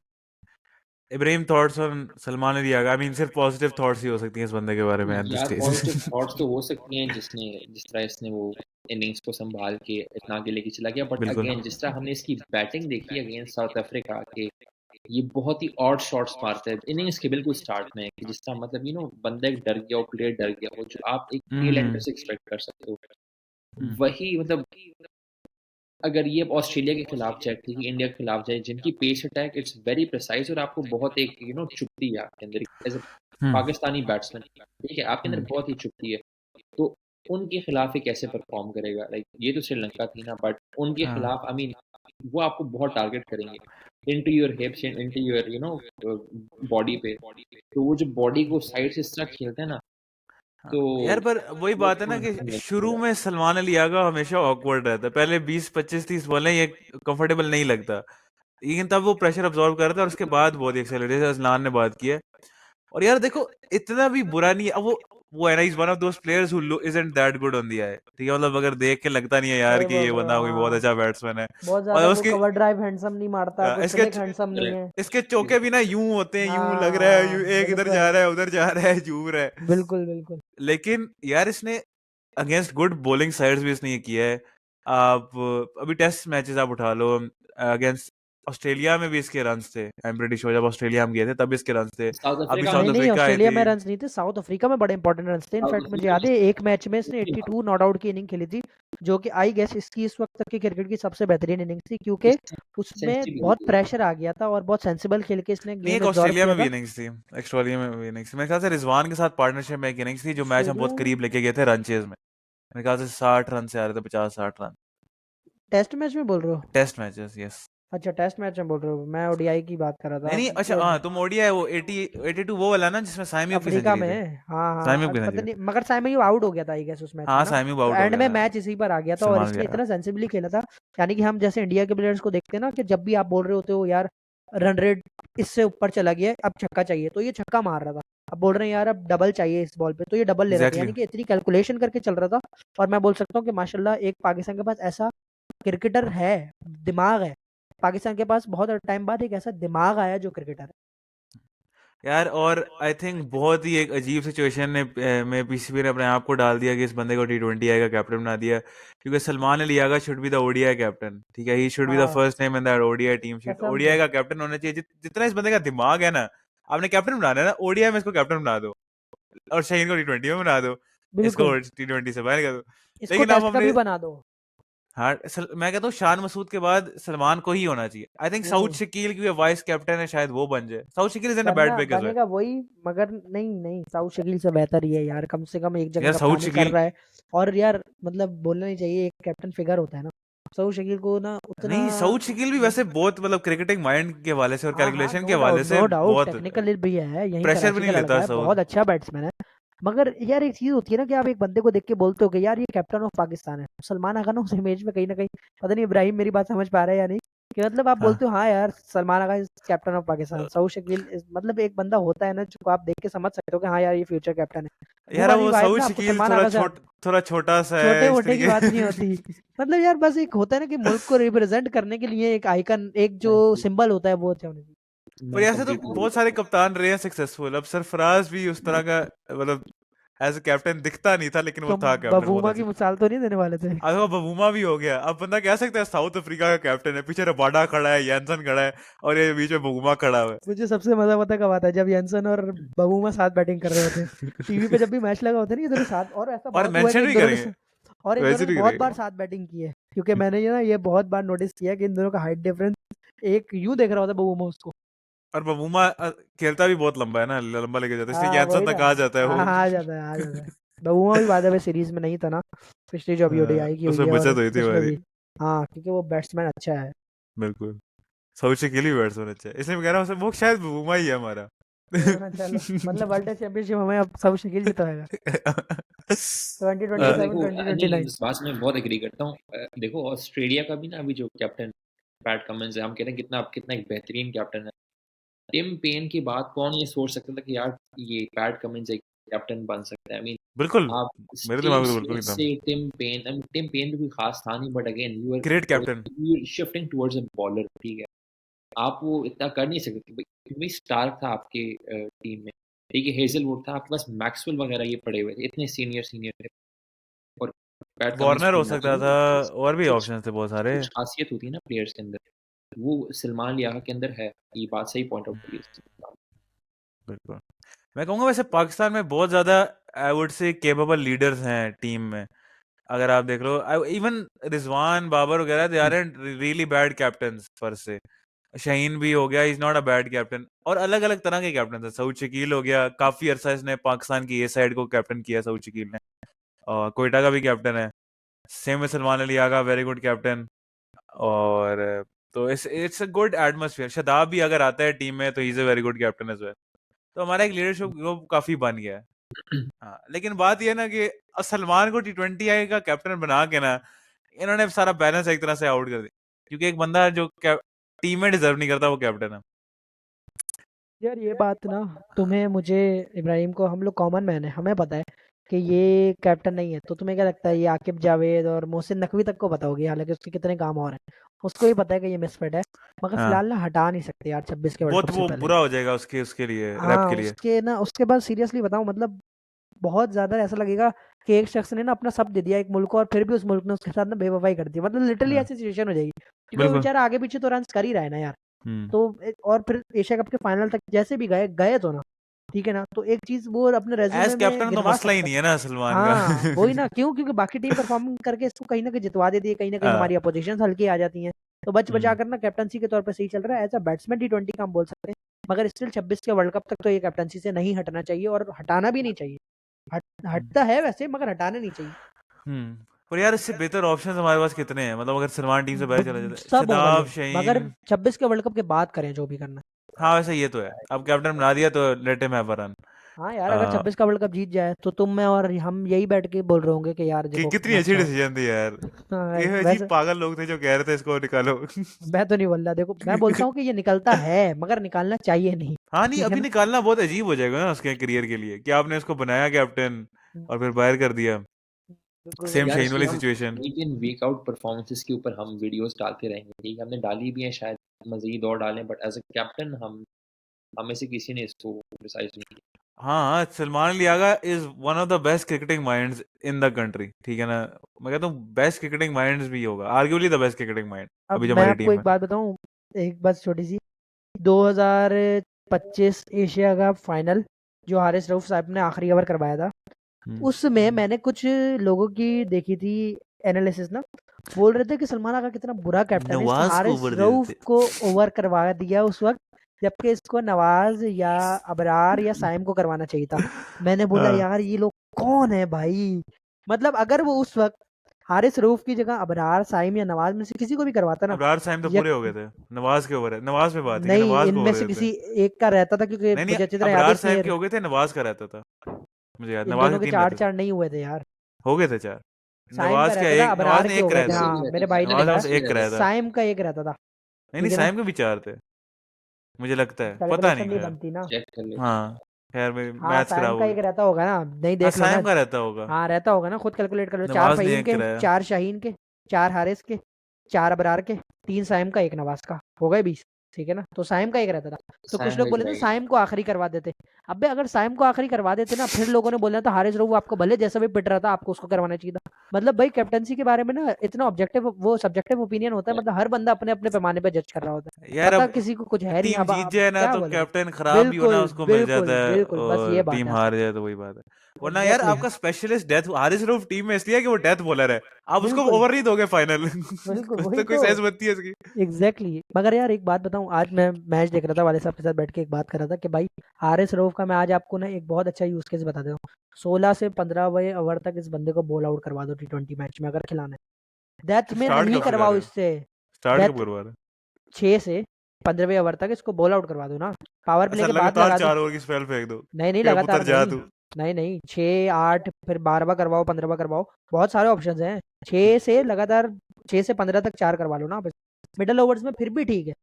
Ibrahim thoughts on Salman Ali Agha? I mean सिर्फ पॉजिटिव थॉट्स ही हो सकती हैं इस बंदे के बारे में एट दिस यार पॉजिटिव स्टेज। थॉट्स तो हो सकती हैं जिस तरह इसने वो इनिंग्स को संभाल के इतना आगे लेके चला गया, बट बिल्कुल। अगेन जिस तरह हमने इसकी बैटिंग देखी अगेंस्ट साउथ अफ्रीका के, ये बहुत ही ऑड शॉट्स मारता है इनिंग्स के बिल्कुल स्टार्ट में, कि जिस तरह मतलब बंदा एक डर गया हो, प्लेयर डर गया हो, जो आप एक टेल एंडर से एक्सपेक्ट कर सकते हो, वही मतलब अगर ये ऑस्ट्रेलिया के खिलाफ जाए, ठीक है, इंडिया के खिलाफ जाए, जिनकी pace attack it's very precise और आपको बहुत एक चुभती है आपके अंदर एज अ पाकिस्तानी बैट्समैन, ठीक है, आपके अंदर बहुत ही चुभती है, तो उनके खिलाफ ये कैसे परफॉर्म करेगा? लाइक ये तो श्रीलंका थी ना, बट उनके खिलाफ आई मीन वो आपको बहुत टारगेट करेंगे into your hips, into your body पे, तो वो जो बॉडी को साइड से इस तरह खेलते हैं ना, तो यार पर वही बात है ना कि शुरू में सलमान अली आगा हमेशा ऑकवर्ड रहता है, पहले 20-25-30 बॉलें ये कंफर्टेबल नहीं लगता, लेकिन तब वो प्रेशर अब्सॉर्ब करता है और उसके बाद बहुत ही एक्सेलरेट, जैसे अजलान ने बात की है। और यार देखो इतना भी बुरा नहीं है, अब वो है ना, is one of those players who isn't that good on the eye, ठीक है, मतलब अगर देख के लगता नहीं है यार सही कि बोल ये रहे हो, बंदा कोई बहुत हाँ। अच्छा बैट्समैन है। बहुत और ज्यादा वो उसकी कवर ड्राइव हैंडसम नहीं मारता, कुछ इसके स्लिक हैंडसम नहीं है। इसके चौके भी ना यूं होते हैं, यूं लग रहा है, हाँ यूं एक इधर जा बिल्कुल रहा है, उधर जा रहा है, झूम रहा है। बिल्कुल बिल्कुल। लेकिन यार इसने अगेंस्ट गुड बॉलिंग साइड्स भी इसने ये किया है। आप अभी टेस्ट मैचेस आप उठा लो, अगेंस्ट ऑस्ट्रेलिया में भी इसके रन्स थे, आई एम प्रीटी श्योर, जब ऑस्ट्रेलिया हम गए थे तब इसके रन्स थे। साउथ अभी अफ्रीका साउथ नहीं नहीं, अफ्रीका आई ऑस्ट्रेलिया थी। में रन्स नहीं थे, साउथ अफ्रीका में बड़े इंपॉर्टेंट रन्स थे। इनफैक्ट मुझे याद है एक मैच में इसने 82 नॉट आउट की इनिंग खेली थी, जो कि आई गेस इसकी इस वक्त तक की क्रिकेट की सबसे बेहतरीन इनिंग थी, क्योंकि उसमें बहुत प्रेशर आ गया था और बहुत सेंसिबल खेल के इसने नहीं, एक गेम एब्जॉर्ब ऑस्ट्रेलिया किया में भी था। इनिंग्स थी, ऑस्ट्रेलिया में भी इनिंग्स थी, मेरे ख्याल से रिजवान के साथ पार्टनरशिप में एक इनिंग्स थी, जो मैच हम बहुत ऑस्ट्रेलिया करीब लेके गए थे रन चेज में, मेरे ख्याल से 60 रन से आ रहे थे, 50-60 रन। टेस्ट मैच में बोल रहे हो? Test matches, yes. अच्छा टेस्ट मैच में बोल रहे हो, मैं ओडीआई की बात कर रहा नहीं था नहीं, अच्छा कि हाँ, तुम ओडीआई वो 82 वो वाला ना जिसमें साइम अयूब की अफ्रीका सेंचुरी में। थी। हाँ हाँ, साइम अयूब अब की पता सेंचुरी। नहीं, मगर साइम अयूब आउट हो गया था आई गेस उस मैच में हाँ, ना, साइम अयूब तो आउट हो एंड गया में था, मैच इसी पर आ गया था और सलमान इसने गया। इतना सेंसिबली खेला था। यानी कि हम जैसे इंडिया के प्लेयर्स को देखते हैं ना, कि जब भी आप बोल रहे होते हो यार रन रेट इससे ऊपर चला गया है, अब छक्का चाहिए, तो ये छक्का मार रहा था। अब बोल रहे हैं यार अब डबल चाहिए इस बॉल पे, तो ये डबल ले रहा था, एग्जैक्टली। यानी कि इतनी कैलकुलेशन करके चल रहा था। और मैं बोल सकता हूँ कि माशाल्लाह एक पाकिस्तान के पास ऐसा क्रिकेटर है, दिमाग है। पाकिस्तान के पास बहुत टाइम बाद एक ऐसा दिमाग आया जो क्रिकेटर है। यार और आई थिंक बहुत ही एक अजीब सिचुएशन में पीसीबी ने अपने आप को डाल दिया कि इस बंदे को T20 का कैप्टन बना दिया, क्योंकि Salman Ali Agha should be the ODI captain, ठीक है, ही शुड बी द हाँ first name in that ODI team sheet, कसम से ओडीआई का कैप्टन होना चाहिए। जितना इस बंदे का दिमाग है ना, आपने कैप्टन बनाना है ना, ओडीआई में इसको कैप्टन बना दो, और शाहीन को T20 में बना दो, इसको बिल्कुल, T20 से बाहर कर दो। इसको लेकिन अब टेस्ट का हमने भी बना दो। हाँ मैं कहता हूँ शान मसूद के बाद सलमान को ही होना चाहिए, आई थिंक साउथ नहीं शकील की वाइस कैप्टन है, शायद वो बन जाए, south Shakeel is in a bad बनना पिक एज वेल। बनेगा वही, मगर नहीं नहीं, साउथ शकील से बेहतर ही है यार, कम से कम एक जगह यार साउथ कप्तानी कर शकील, रहा है। और यार मतलब बोलना नहीं चाहिए, एक कैप्टन फिगर होता है ना, साउथ शकील को ना उतना। नहीं साउथ शकील भी वैसे बहुत मतलब क्रिकेटिंग माइंड के हवाले से और हाँ हाँ, कैलकुलेशन के नो डाउट हवाले से नो डाउट, बहुत टेक्निकल भी है, यहीं प्रेशर भी कराची नहीं का लड़का लेता है, साउथ। बहुत अच्छा बैट्समैन है। मगर यार एक चीज होती है ना कि आप एक बंदे को देख के बोलते हो कि यार ये कैप्टन ऑफ पाकिस्तान है, सलमान आगा ना उस इमेज में कहीं ना कहीं, पता नहीं इब्राहिम मेरी बात समझ पा रहा है या नहीं, कि मतलब आप हाँ बोलते हो हाँ यार Salman Agha is captain of Pakistan, Saud Shakeel मतलब एक बंदा होता है ना जो आप देख के समझ सकते हो कि हाँ यार ये फ्यूचर कैप्टन है। वो यार वाली वो वाइब साउथ ना आपको शकील सलमान आगा से आती। थोड़ा छोटा सा छोटे है इस मोटे की बात नहीं तरीके। होती। मतलब यार बस एक होता है ना कि मुल्क को रिप्रेजेंट करने के लिए एक आइकन, एक जो सिंबल होता है वो होना चाहिए। पर मैं ऐसे तो कंप्लीटली बहुत सारे कप्तान रहे हैं सक्सेसफुल, अब सरफराज भी उस तरह का मतलब एज अ कैप्टन दिखता नहीं था, लेकिन वो तुम था कैप्टन बहुत बबूमा की अच्छा। मिसाल तो नहीं देने वाले थे? अब वो बबूमा भी हो गया, अब बंदा कह सकता है साउथ अफ्रीका का कैप्टन है, पीछे रबाडा खड़ा है, यानसन खड़ा है, और ये बीच में बबूमा खड़ा हुआ मुझे सबसे मजा पता कब आता है, जब यंसन और बबूमा साथ बैटिंग कर रहे होते हैं टीवी पे, है। जब भी मैच लगा होता है ना, ये दोनों साथ, और ऐसा और बहुत हुआ है कि मेंशन इन भी दोनों करेंगे, और इन वैसे दोनों ने भी बहुत करेंगे। बार साथ बैटिंग की है, क्योंकि मैंने ये बहुत बार नोटिस किया कि इन दोनों का हाइट डिफरेंस, एक यूं देख रहा होता है बबूमा उसको। और बबूमा खेलता भी बहुत लंबा है ना, लंबा लेके जाता है, इसलिए हाँ वही यानसन ना, तक आ जाता है हाँ वो। हाँ, आ जाता है आ जाता है। बबूमा भी बाद में सीरीज में नहीं था ना, पिछली जो अभी ओडीआई की हुई उसमें है, और बचत हुई थी उसमें हमारी। भी। हाँ क्योंकि वो बैट्समैन अच्छा है। बिल्कुल, साउथ शकील ही बैट्समैन अच्छा है, इसलिए मैं कह रहा हूँ वो शायद बबूमा ही है हमारा। हाँ, चलो मतलब वर्ल्ड टेस्ट चैंपियनशिप हमें अब सब शकील जिताएगा देखो 2027 नहीं, 2029। इस बात से मैं बहुत एग्री करता हूँ। देखो ऑस्ट्रेलिया का भी ना अभी जो कैप्टन पैट कमिंस है, हम कहते हैं कितना कितना एक बेहतरीन कैप्टन है। टिम पेन की बात कौन ये सोच सकता था कि यार ये पैट कमिंस एक कैप्टन बन सकता है? आई मीन बिल्कुल, आप मेरे स्टीव दिमाग में तो बिल्कुल स्मिथ नहीं था। से टिम पेन भी कोई खास था नहीं, but again great captain. You shifting towards a bowler, ठीक है, आप वो इतना कर नहीं सकते भाई। क्योंकि स्टार्क था आपके टीम में, ठीक है, हेजलवुड था, आपके पास मैक्सवेल वगैरह ये पड़े हुए थे, इतने सीनियर थे, और पैट कमिंस वार्नर हो खेलना सकता चाहिए। था, और भी कुछ ऑप्शन थे बहुत सारे। कुछ खासियत होती है ना प्लेयर्स के अंदर, वो सलमान लियाका के अंदर है, ये बात सही पॉइंट आउट करी है। बिल्कुल। मैं कहूँगा वैसे पाकिस्तान में बहुत ज़्यादा I would say capable leaders हैं टीम में। अगर आप देख लो इवन रिजवान बाबर वगैरह they are really bad captains first से। शाहीन भी हो गया, is not a bad captain, और अलग अलग तरह के कैप्टन है। सऊद शकील हो गया, काफी अरसा इसने पाकिस्तान की ए साइड को कैप्टन किया सऊद शकील ने, और कोयटा का भी कैप्टन है। सेम में Salman Ali Agha, very good captain. और तो it's a good atmosphere. Shadab भी अगर आता है टीम में तो is a very good captain as well. तो हमारा एक लीडरशिप ग्रुप काफी बन गया है। हाँ, लेकिन बात यह है ना कि सलमान को T20 का कैप्टन बना के ना इन्होंने सारा बैलेंस एक तरह से आउट कर दिया, क्योंकि एक बंदा जो टीम में डिजर्व नहीं करता वो कैप्टन है। यार ये बात ना, तुम्हें, मुझे, इब्राहिम को, हम लोग कॉमन मैन है, हमें पता है कि ये कैप्टन नहीं है। तो तुम्हें क्या लगता है ये आकिब जावेद और मोहसिन नकवी तक को पता होगी, हालांकि उसके कितने काम और हैं, उसको ही पता है कि ये मिसफिट है। मगर हाँ, फिलहाल ना हटा नहीं सकते यार 26 के वर्ल्ड बहुत कप से वो पहले। बुरा हो जाएगा उसके लिए, रैप हाँ के लिए। उसके ना, उसके बाद सीरियसली बताऊं, मतलब बहुत ज्यादा ऐसा लगेगा कि एक शख्स ने ना अपना सब दे दिया एक मुल्क को, और फिर भी उस मुल्क ने उसके साथ ना बेवफाई कर दी। मतलब लिटरली हाँ, ऐसी सिचुएशन हो जाएगी, क्योंकि वो बिल्कुल। बेचारा आगे पीछे तो रन कर ही रहा है ना यार। हम्म। तो और फिर एशिया कप के फाइनल तक जैसे भी गए गए तो ना, ठीक है ना, तो एक चीज वो अपने एज रेज्यूमे में कैप्टन तो गिनवा मसला ही सकता नहीं है। है ना सलमान का। हाँ वही ना, क्यों? क्योंकि बाकी टीम परफॉर्म करके इसको कहीं ना कहीं जितवा देती है, कहीं ना कहीं हाँ, हमारी अपोजिशन हल्की आ जाती है। तो बच बचा हम्म, कर ना कैप्टनसी के तौर पे सही चल रहा है, एज अ बैट्समैन T20 का हम बोल सकते हैं। मगर स्टिल 26 के वर्ल्ड कप तक तो ये कैप्टनसी से नहीं हटना चाहिए, और हटाना भी नहीं चाहिए। हटता है वैसे, मगर हटाना नहीं चाहिए। पर यार इससे बेहतर ऑप्शंस हमारे पास कितने हैं? मतलब अगर सलमान टीम से बाहर चला जाता, सब होगा शदाब, ये, मगर शाहीन। 26 के वर्ल्ड कप के बाद करें जो भी करना है। हाँ वैसे ये तो है, अब कैप्टन बना दिया तो let him have a run. हाँ यार, अगर 26 का वर्ल्ड कप जीत जाए तो तुम, मैं और हम यही बैठ के बोल रहे होंगे कि यार देखो कितनी कितना अच्छी अच्छा हो। डिसीजन थी यार। हाँ ये अजीब वैसे पागल लोग थे जो कह रहे थे इसको निकालो। मैं तो नहीं बोल रहा, देखो मैं बोलता हूँ कि ये निकलता है, मगर निकालना चाहिए नहीं। हाँ नहीं, ठीक है अभी ना? निकालना बहुत अजीब हो जाएगा ना उसके करियर के लिए, कि आपने उसको बनाया कैप्टन और फिर बाहर कर दिया। बिल्कुल सेम बिल्कुल। यार शाहीन इसलिए वाली हम सिचुएशन। वीक इन वीक आउट परफॉर्मेंसेस के ऊपर हम वीडियोस डालते रहेंगे, ठीक है, हमने डाली भी हैं, शायद मजीद और डालें, बट एज अ कैप्टन हम में से किसी ने इसको क्रिटिसाइज नहीं किया। हाँ, सलमान लियागा is one of the best cricketing minds in the country, ठीक है ना। मैं कहता हूँ बेस्ट क्रिकेटिंग माइंड्स भी होगा, arguably the best cricketing mind अब अभी जो मैं हमारी आपको टीम एक है। बात बताऊं, एक बात छोटी सी। 2025 एशिया का फाइनल जो हारिस रऊफ साहब ने आखिरी ओवर करवाया था, हम्म। उसमें मैंने कुछ लोगों की देखी थी एनालिसिस ना, बोल रहे थे कि सलमान आगा कितना बुरा कैप्टन है, इसने नवाज को हारिस ओवर दे रऊफ देते। को ओवर करवा दिया उस वक्त, जबकि इसको नवाज या अबरार या साइम को करवाना चाहिए था। मैंने बोला हाँ, यार ये लोग कौन है भाई? मतलब अगर वो उस वक्त हारिस रऊफ की जगह अबरार, साइम या नवाज में से किसी को भी करवाता ना, अबरार साइम तो या पूरे हो गए थे। नवाज के ओवर है, नवाज पे बात है कि नहीं, नवाज को इनमें ओवर से देते। किसी एक का रहता था, क्योंकि नहीं नहीं, मुझे अच्छी तरह याद है अबरार साहब के शेर, हो गए थे, नवाज का रहता था। मुझे याद, इन नवाज दोनों के के 3 चार रहते थे। चार नहीं हुए थे यार। हो गए थे 4। साइम का नवाज का रहता था, एक, नवाज अबरार ने के एक हो गए कराया थे, था। ऐसे ही हाँ रहते मेरे थे, भाई ने नवाज ने बताया। बस ऐसे ही एक रहते कराया थे। था। साइम का एक रहता था। नहीं नहीं, ठीक है ना? साइम के भी 4 थे, मुझे लगता है, पता कैलकुलेशन नहीं नहीं खैर। बनती ना। चेक कर लेते हैं। हाँ, खैर मेरी हाँ मैथ्स साइम खराब का हो गई। एक रहता होगा ना, नहीं हाँ, देख लो ना। साइम का रहता होगा। हाँ रहता होगा ना, खुद कैलकुलेट कर लो। 4 नवाज ने फहीम एक के, कराया। 4 शाहीन के, 4 हारिस के, 4 अबरार के, 3 साइम का, 1 नवाज का, हो गए 20। ठीक है ना? तो साइम का एक रहता था। तो कुछ साइम लोग का बोले थे कराएंगे। साइम को आखिरी करवा देते। अबे अगर साइम को आखिरी करवा देते ना, फिर लोगों ने बोलना था हारिस रऊफ आपको भले जैसा भी पिट रहा था, आपको उसको करवाना चाहिए था। मतलब भाई कैप्टनसी के बारे में ना इतना ऑब्जेक्टिव, वो सब्जेक्टिव ओपिनियन होता है, मतलब हर बंदा अपने अपने पैमाने पे जज कर रहा होता है, यार पता अब किसी को कुछ है नहीं। टीम जीत अब जाए ना क्या तो बोले? कैप्टन खराब भी हो ना बिल्कुल उसको मिल जाता बिल्कुल है, बिल्कुल, बस ये और बात टीम है हार असल। जाए तो वही बात है। वरना यार एग्जैक्टली। आपका specialist death Haris Rauf team में इसलिए है कि वो डेथ बॉलर है। आप उसको बिल्कुल ओवर नहीं दोगे फाइनल। बिल्कुल कुछ वही तो कोई तो। सेंस बनती है इसकी। एग्जैक्टली मगर यार एक बात बताऊं, आज मैं मैच देख रहा था, वाले साहब के साथ बैठ के एक बात कर रहा था कि भाई हारिस रऊफ का, मैं आज आपको ना एक बहुत अच्छा यूज केस बता देता हूँ। 16 से 15वें ओवर तक इस बंदे को बॉल आउट करवा दो T20 मैच में, अगर खिलाना है। डेथ में स्टार्ट नहीं कब से कर करवाओ रहे हो? इससे। स्टार्ट कब डेथ करवा रहे हो? 6 से 15वें ओवर तक इसको बॉल आउट करवा दो ना, पावर प्ले ऐसा के बाद लगातार लगा दो। 4 ओवर की स्पेल फेंक दो नहीं नहीं कि अब लगातार उतर जा नहीं। तू। नहीं नहीं, 6 8 फिर 12वां करवाओ, 15वां करवाओ, बहुत सारे ऑप्शंस हैं। 6 से लगातार, 6 से 15 तक 4 करवा लो ना बस। मिडल ओवर्स में फिर भी ठीक है,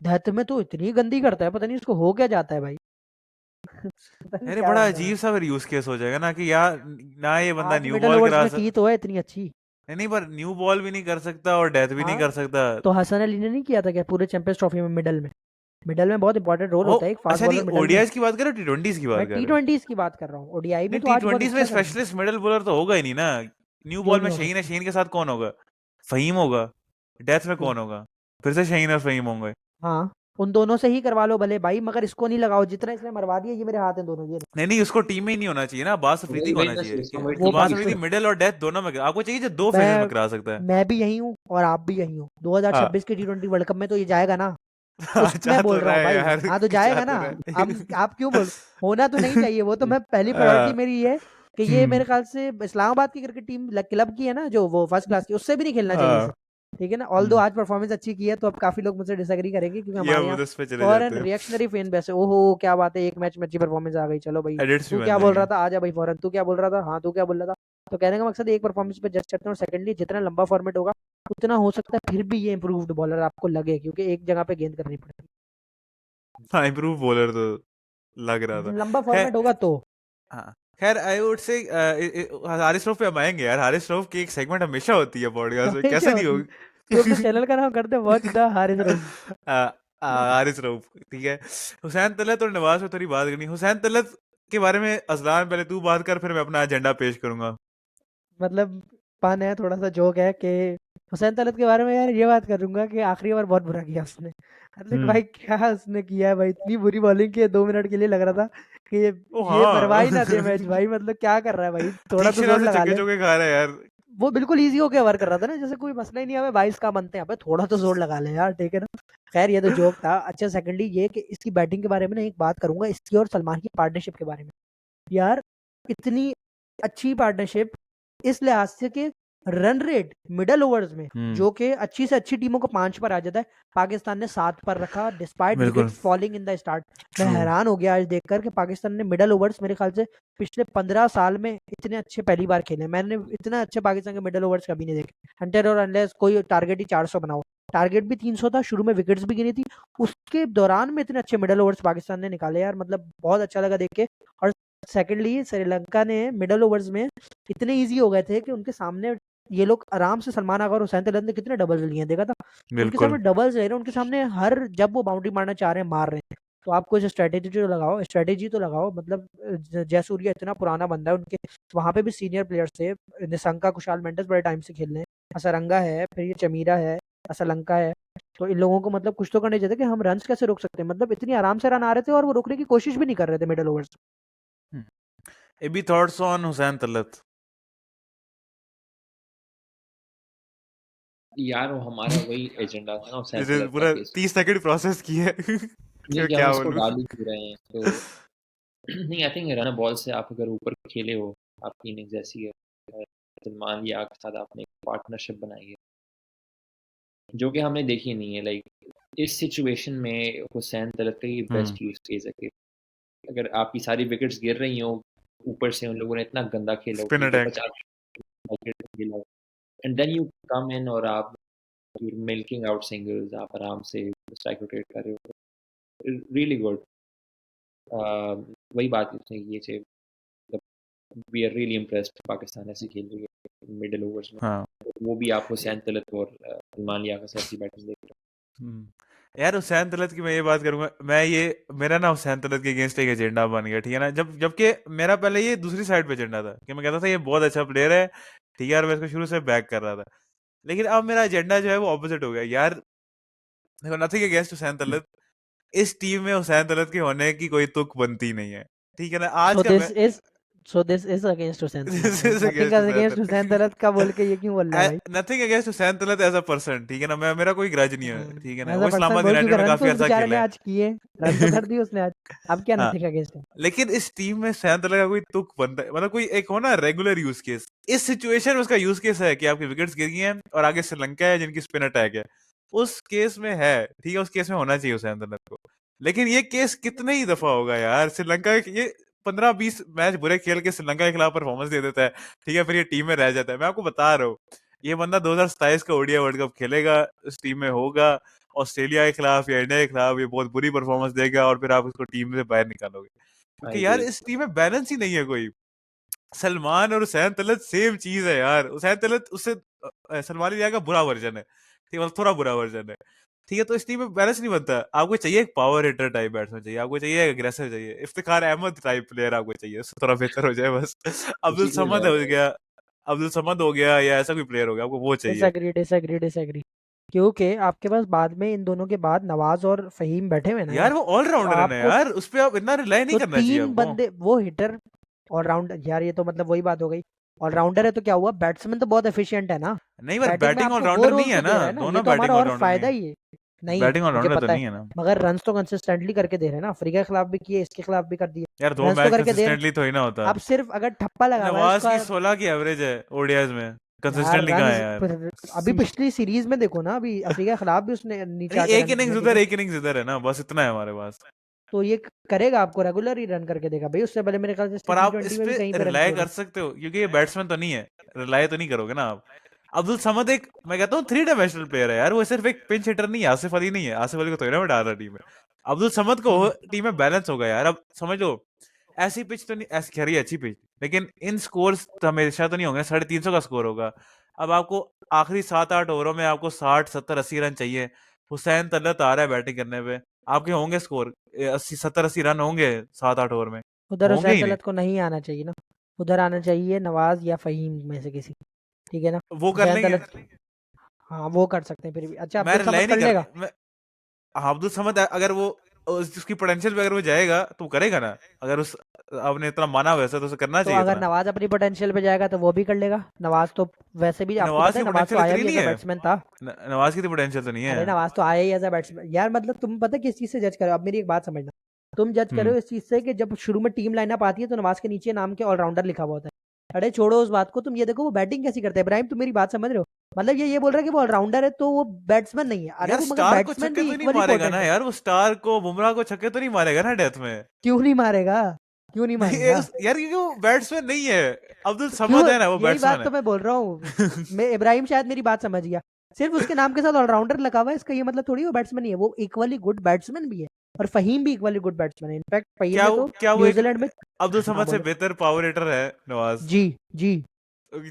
डेथ में तो इतनी गंदी करता है, पता नहीं इसको हो क्या जाता है भाई। पता नहीं अरे क्या बड़ा बंदा है। अजीब सा फिर यूज केस हो जाएगा ना, कि यार ना ये बंदा 8 न्यू मिडल बॉल ओवर्स गिरा में की तो है इतनी अच्छी। नहीं नहीं, पर न्यू बॉल भी नहीं कर सकता और डेथ भी नहीं हाँ कर सकता। तो हसन अली ने नहीं किया था क्या पूरे चैंपियंस ट्रॉफी में मिडल में? मिडल में बहुत इंपॉर्टेंट रोल ओ होता है एक फास्ट अच्छा नहीं, बॉलर मिडल में। ओडीआईज की बात कर रहे हो, टी20s की मैं बात कर रहे हो? T20s की बात कर रहा हूँ, ओडीआई में नहीं, तो आज बहुत टी20s में अच्छा कर रहे हैं। स्पेशलिस्ट मिडिल बॉलर तो होगा ही नहीं ना। न्यू क्यों बॉल नहीं में हो शहीन है, सकता? शहीन के साथ कौन होगा? फहीम होगा। डेथ में क्यों? कौन होगा? फिर से शहीन और फहीम होंगे। हाँ, उन दोनों से ही करवा लो भले भाई, मगर इसको नहीं लगाओ, जितना इसने मरवा दिया, ये मेरे हाथ हैं दोनों ये। नहीं नहीं, उसको टीम में ही नहीं होना चाहिए ना, अब्बास अफरीदी वही को वही होना मैं चाहिए। सोचता हूँ, वही वो टीम अब्बास की बात अफरीदी तो मिडिल और डेथ दोनों में, आपको चाहिए जो दो फेजेस में मैं करा सकता है। मैं भी यही हूँ और आप भी यही हो। हाँ 2026 के T20 वर्ल्ड कप में तो ये जाएगा ना, चाह उसमें तो बोल रहा रहा हूँ है भाई। यार हाँ तो चाह जाएगा तो ना। रहा आप क्यों बोल, होना तो नहीं चाहिए, वो तो मैं पहली प्रायोरिटी है। मेरी ये है कि ये मेरे ख्याल से इस्लामाबाद की क्रिकेट टीम क्लब की है ना, जो वो फर्स्ट क्लास की, उससे भी नहीं खेलना चाहिए इसे। ठीक है ना, ऑल दो आज परफॉर्मेंस अच्छी की है, तो अब काफी लोग मुझसे डिसएग्री करेंगे, क्योंकि ये हमारे अब यहाँ उस पे चले जाते फॉरेन हैं, रिएक्शनरी फैन बेस है। ओहो क्या बात है, एक मैच में अच्छी परफॉर्मेंस आ गई, चलो भाई। एडिट्स भी तू बन क्या बोल जाएंगे। रहा था, आजा भाई फॉरन, तू क्या बोल रहा था, हाँ तू क्या बोल रहा था। तो कहने का मकसद एक परफॉर्मेंस पे जज करते हैं, और सेकंडली जितना लंबा फॉर्मेट होगा उतना हो सकता है फिर भी ये इंप्रूव्ड बॉलर आपको लगे, क्योंकि एक जगह पे गेंद करनी पड़ती हाँ, इम्प्रूव बॉलर तो लग रहा था। है। लंबा खैर, फॉर्मेट होगा तो। हाँ खैर, आई वुड से हारिस रऊफ पे हम आएंगे यार। हारिस रऊफ की एक सेगमेंट हमेशा होती है पॉडकास्ट में, हमेशा कैसे नहीं होती, तू अपने होगी? चैनल का नाम कर they watch the Haris Rauf. Haris Rauf, ठीक है। हुसैन तलत और नवाज पे थोड़ी बात करनी। हुसैन तलत के बारे में अजलान पहले तू बात कर, फिर मैं अपना एजेंडा पेश करूंगा। मतलब फन है, थोड़ा सा जोक है कि हुसैन तलत के बारे में यार ये बात करूंगा कि आखिरी बार बहुत बुरा किया उसने। मतलब हम्म। भाई क्या उसने किया है भाई, इतनी बुरी बॉलिंग की 2 मिनट के लिए लग रहा था कि ओ ये मरवा हाँ ही ना दे मैच भाई। मतलब क्या कर रहा है भाई, थोड़ा तो तीक्ष्णा जोर से लगा चक्के ले। चौके खा रहा है यार। वो बिल्कुल इजी होके वर्क कर रहा था ना, जैसे कोई मसला ही नहीं है, हमें 22 का बनते हैं, अबे थोड़ा तो जोर लगा ले यार, ठीक है ना। खैर ये तो जोक था। अच्छा सेकंडली ये कि इसकी बैटिंग के बारे में ना एक बात करूंगा, इसकी और सलमान की पार्टनरशिप के बारे में। यार इतनी अच्छी पार्टनरशिप इस लिहाज से कि रन रेट मिडल ओवर्स में, हम्म, जो कि अच्छी से अच्छी टीमों को 5 पर आ जाता है, पाकिस्तान ने 7 पर रखा डिस्पाइट बिल्कुल wickets falling in the start. मैं ट्रू। हैरान हो गया आज देखकर कि पाकिस्तान ने मिडल ओवर्स मेरे ख्याल से पिछले 15 साल में इतने अच्छे पहली बार खेले। मैंने इतना अच्छे पाकिस्तान के मिडल ओवर्स कभी नहीं देखे, अनटिल और अनलेस कोई टारगेट ही 400 बनाओ। टारगेट भी 300 था, शुरू में विकेट्स भी गिनी थी, उसके दौरान में इतने अच्छे मिडल ओवर्स पाकिस्तान ने निकाले यार, मतलब बहुत अच्छा लगा देख के। और सेकेंडली श्रीलंका ने मिडल ओवर्स में इतने इजी हो गए थे कि उनके सामने ये लोग आराम से, सलमान आगा और हुसैन तलत ने कितने डबल्स लिए हैं देखा था। उनके बिल्कुल। सामने डबल्स ले रहे हैं, उनके सामने हर जब वो बाउंड्री मारना चाह रहे हैं मार रहे हैं। तो आप कुछ स्ट्रेटेजी तो लगाओ। मतलब जयसूर्या इतना पुराना बंदा है, उनके वहां पे भी सीनियर प्लेयर्स थे, निशंका कुशाल मेंडिस बड़े टाइम से खेल रहे हैं, असरंगा है, फिर ये चमीरा है, असलंका है। तो इन लोगों को मतलब कुछ तो करना चाहिए कि हम रन कैसे रोक सकते हैं। मतलब इतनी आराम से रन आ रहे थे और वो रोकने की कोशिश भी नहीं कर रहे थे middle overs. AB thoughts on Hussain Talat? यार वो हमारा वही एजेंडा था ना, हुसैन जैसे तलत का पूरा केस। 30 सेकंड प्रोसेस की है नहीं क्या कि हम क्या इसको बोलूं? डाल ही क्यों रहे हैं, तो नहीं, आई थिंक रन बॉल से आप अगर ऊपर खेले हो, आपकी इनिंग्स ऐसी है, सलमान या के साथ आपने एक पार्टनरशिप बनाई है जो कि हमने देखी नहीं है। लाइक इस सिचुएशन में हुसैन तलत का ये बेस्ट यूज केस है कि अगर आपकी सारी विकेट्स गिर रही हो, ऊपर से उन लोगों ने इतना गंदा खेला हो, स्पिन ठीक है अटैक। 50 विकेट खेला, एंड देन यू कम इन और आप मिल्किंग आउट सिंगल्स, आप आराम से स्ट्राइक रोटेट कर रहे हो, रियली गुड। वही बात इसने ये से, we are really impressed, Pakistan ऐसे खेल रही है मिडिल ओवर्स में। हाँ। वो भी आप हुसैन तलत और सलमान लियाकत से ऐसी बैटिंग देख रहे यार हुसैन तलत की मैं ये बात करूंगा, मैं ये मेरा ना हुसैन तलत के अगेंस्ट एक एजेंडा बन गया, ठीक है ना। जबकि मेरा पहले ये दूसरी साइड पे एजेंडा था कि मैं कहता था ये बहुत अच्छा प्लेयर है, ठीक है, और मैं इसको शुरू से बैक कर रहा था। लेकिन अब मेरा एजेंडा जो है वो ऑपोजिट हो गया यार। देखो, नथिंग अगेंस्ट हुसैन तलत, इस टीम में हुसैन तलत के होने की कोई तुक बनती नहीं है, ठीक है ना। आज सो का this is so this is against Hussain Talat this भाई, is nothing against Hussain against Hussain Talat का बोल के ये क्यों बोल रहा है भाई। Nothing against Hussain Talat as a person, ठीक है ना। मेरा कोई ग्रज नहीं है, ठीक है ना। एज वो अ पर्सन इस्लामाबाद बोल, क्योंकि यूनाइटेड में रन तो काफी उस अर्सा बेचारे खेला ने है। आज किए, रन तो कर दिए उसने आज। अब क्या हाँ, नथिंग अगेंस्ट है। लेकिन इस टीम में हुसैन तलत का कोई तुक बनता है, मतलब कोई एक हो ना रेगुलर यूज केस। इस सिचुएशन में उसका यूज केस है कि आपकी विकेट्स गिर गई हैं और आगे श्रीलंका है जिनकी स्पिन अटैक है, उस केस में है, ठीक है, उस केस में होना चाहिए हुसैन तलत को। लेकिन ये केस कितने ही दफा होगा यार, श्रीलंका ये 15-20 मैच बुरे खेल के श्रीलंका के खिलाफ परफॉर्मेंस दे देता है, ठीक है, फिर ये टीम में रह जाता है। मैं आपको बता रहा हूँ, ये बंदा 2027 का ओडीआई वर्ल्ड कप खेलेगा, इस टीम में होगा, ऑस्ट्रेलिया के खिलाफ या इंडिया के खिलाफ ये बहुत बुरी परफॉर्मेंस देगा और फिर आप उसको टीम से बाहर निकालोगे, हो। क्योंकि यार इस टीम में बैलेंस ही नहीं है कोई। सलमान और हुसैन तलत सेम चीज है यार। हुसैन तलत उससे सलमान लिया का बुरा वर्जन है, ठीक है, मतलब थोड़ा बुरा वर्जन है। ठीक है, तो इस टीम में बैलेंस नहीं बनता। आपको चाहिए एक पावर हिटर टाइप बैट्समैन चाहिए, आपको चाहिए एक अग्रेसर चाहिए, इफ्तिखार अहमद टाइप प्लेयर आपको चाहिए, उससे थोड़ा बेहतर हो जाए बस। अब्दुल इसी को समद जाओ हो गया, अब्दुल समद हो गया, या ऐसा कोई प्लेयर हो गया, आपको वो चाहिए। डिसएग्री डिसएग्री डिसएग्री, क्योंकि आपके पास बाद में इन दोनों के बाद नवाज और फहीम बैठे हुए ना यार यार, वो तो ऑलराउंडर है ना आपको यार, उस पे आप इतना रिलाई नहीं तो करना चाहिए 3 आपको। बंदे वो हिटर ऑलराउंडर यार, ये तो मतलब वही बात हो गई। ऑलराउंडर है तो क्या हुआ, बैट्समैन तो बहुत एफिशिएंट है ना, नहीं पर बैटिंग में बैटिंग आपको वो ऑलराउंडर रोल नहीं है तो ना, दे रहा है ना, ये दोनों तो बैटिंग हमारा और ऑलराउंडर नहीं फायदा है। ही है। नहीं बैटिंग मुझे ऑलराउंडर तो पता है, नहीं है ना मगर रन्स तो कंसिस्टेंटली करके दे रहे हैं ना, अफ्रीका के खिलाफ भी किए, इसके खिलाफ भी कर दिए, यार। 2 रन्स तो मैच करके दे रहे कंसिस्टेंटली थोड़ी ना होता। हैं। अब सिर्फ अगर ठप्पा लगा हुआ है नवाज उसका, की 16 की एवरेज है ओडीआईज में, यार कंसिस्टेंटली कहाँ है रन्स यार। अभी पिछली सीरीज में देखो ना, अभी अफ्रीका के खिलाफ भी उसने नीचे नहीं, आके एक रन किए, इनिंग्स ठीक उधर है, एक इनिंग्स इधर है ना, बस इतना है हमारे पास। तो ये करेगा, आपको रेगुलर ही रन करके देगा भाई, उससे पहले मेरे ख्याल से इसने पर आप T20 इस में भी पे कहीं पे रन रिलाई किए कर होंगे। सकते हो, क्योंकि ये बैट्समैन तो नहीं है, रिलाई तो नहीं करोगे ना आप। अब्दुल समद एक, मैं कहता हूँ 3 डायमेंशनल प्लेयर है यार, वो सिर्फ एक पिंच हिटर नहीं है, आसिफ अली नहीं है, आसिफ अली को तो मैं डाल रहा टीम में। अब्दुल समद को हम्म, टीम में बैलेंस होगा यार, अब समझ लो। ऐसी पिच तो नहीं, ऐसी खैर ही अच्छी पिच, लेकिन इन स्कोर्स तो हमेशा तो नहीं होंगे, 350 का स्कोर होगा। अब आपको आखिरी 7-8 ओवरों में आपको 60 70 80 रन चाहिए। हुसैन तलत आ रहा है बैटिंग करने पे, आपके होंगे स्कोर 80 70 80 रन होंगे 7-8 ओवर में? उधर होंगे हुसैन ही नहीं। तलत को नहीं आना चाहिए ना, उधर आना चाहिए नवाज या फहीम में से किसी, ठीक है ना, वो कर हुसैन लेंगे। तलत, हाँ वो कर सकते हैं फिर भी। अच्छा मैं अब्दुल समद रिलाई नहीं कर कर, लेगा, मैं अब्दुल समद अगर वो उसकी पोटेंशियल पे अगर वो जाएगा तो वो करेगा ना। अगर उस आपने इतना माना वैसे तो उसे करना तो चाहिए अगर इतना। नवाज अपनी पोटेंशियल पे जाएगा तो वो भी कर लेगा। नवाज तो वैसे भी आपको नवाज पता है, की नवाज तो पोटेंशियल आया इतनी भी नहीं एज अ है। बैट्समैन था। नवाज की तो पोटेंशियल तो नहीं है। अरे नवाज तो आया ही एज अ बैट्समैन यार, मतलब तुम पता है किस चीज से जज करो, अब मेरी एक बात समझना, तुम जज करो हम्म। इस चीज से कि जब शुरू में टीम लाइनअप आती है तो नवाज के नीचे नाम के ऑलराउंडर लिखा हुआ होता है। अरे छोड़ो उस बात को, तुम ये देखो वो बैटिंग कैसी करता है इब्राहिम, तुम मेरी बात समझ रहे हो, मतलब ये बोल रहा है कि वो ऑलराउंडर है तो वो बैट्समैन नहीं है, अरे यार वो मगर स्टार को बैट्समैन छक्के भी तो नहीं इक्वल मारेगा इंपॉर्टेंट ना है। यार, वो स्टार को बुमराह को छक्के तो नहीं मारेगा ना डेथ में। क्यों नहीं मारेगा, क्यों नहीं नहीं, मारेगा, यार क्योंकि वो बैट्समैन नहीं है। अब्दुल तो क्यों, समद है ना, वो यही बैट्समैन बात तो मैं बोल रहा हूँ, मैं इब्राहिम शायद मेरी बात समझ गया, सिर्फ उसके नाम के साथ ऑलराउंडर लगा हुआ है, इसका ये मतलब थोड़ी वो बैट्समैन नहीं है, वो इक्वली गुड बैट्समैन भी है, और फहीम भी इक्वली गुड बैट्समैन है, इनफैक्ट फहीम ने तो क्या वो एक न्यूजीलैंड में, अब्दुल हाँ समद से बोलो, बेहतर पावर हिटर है नवाज? जी जी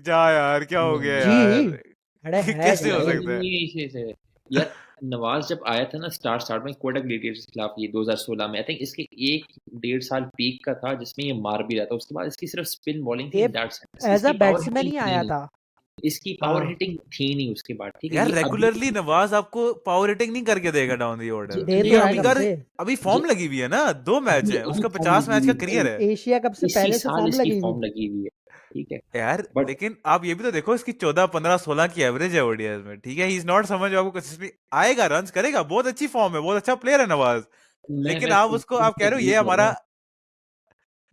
जा यार, क्या हो गया जी, यार। अरे है कैसे हो जनाब, सकता है? नहीं से यार, नवाज जब आया था ना स्टार्ट में कोटक ग्लेडिएटर्स के खिलाफ, ये 2016 में, आई थिंक इसके 1-1.5 साल पीक का था जिसमें ये मार भी रहा था, उसके बाद इसकी सिर्फ स्पिन बॉलिंग थी, ये in that sense as a इसकी पावर बैट्समैन हिटिंग ही थी आया नहीं, था, इसकी पावर हाँ हिटिंग थी नहीं उसके बाद, ठीक है, यार ये अभी रेगुलरली नवाज आपको पावर हिटिंग नहीं करके देगा डाउन दी ऑर्डर। ये दे ये तो रहा है अभी कब कर, से, अभी ये फॉर्म लगी हुई है ना, 2 मैच अभी है अभी उसका, फॉर्म 50 लगी मैच का हुई करियर है, है। एशिया कप से इसी पहले से साल फॉर्म इसकी लगी हुई फॉर्म लगी हुई है, ठीक है, यार बट लेकिन आप ये भी तो देखो, इसकी 14 15 16 की एवरेज है ओडीआई में, ठीक है, ही इज नॉट, समझ आपको कंसिस्टेंटली आएगा, रन करेगा, बहुत अच्छी फॉर्म है, बहुत अच्छा प्लेयर है नवाज। लेकिन मैं आप उसको आप कह रहे हो एग्री कर रहा हूँ।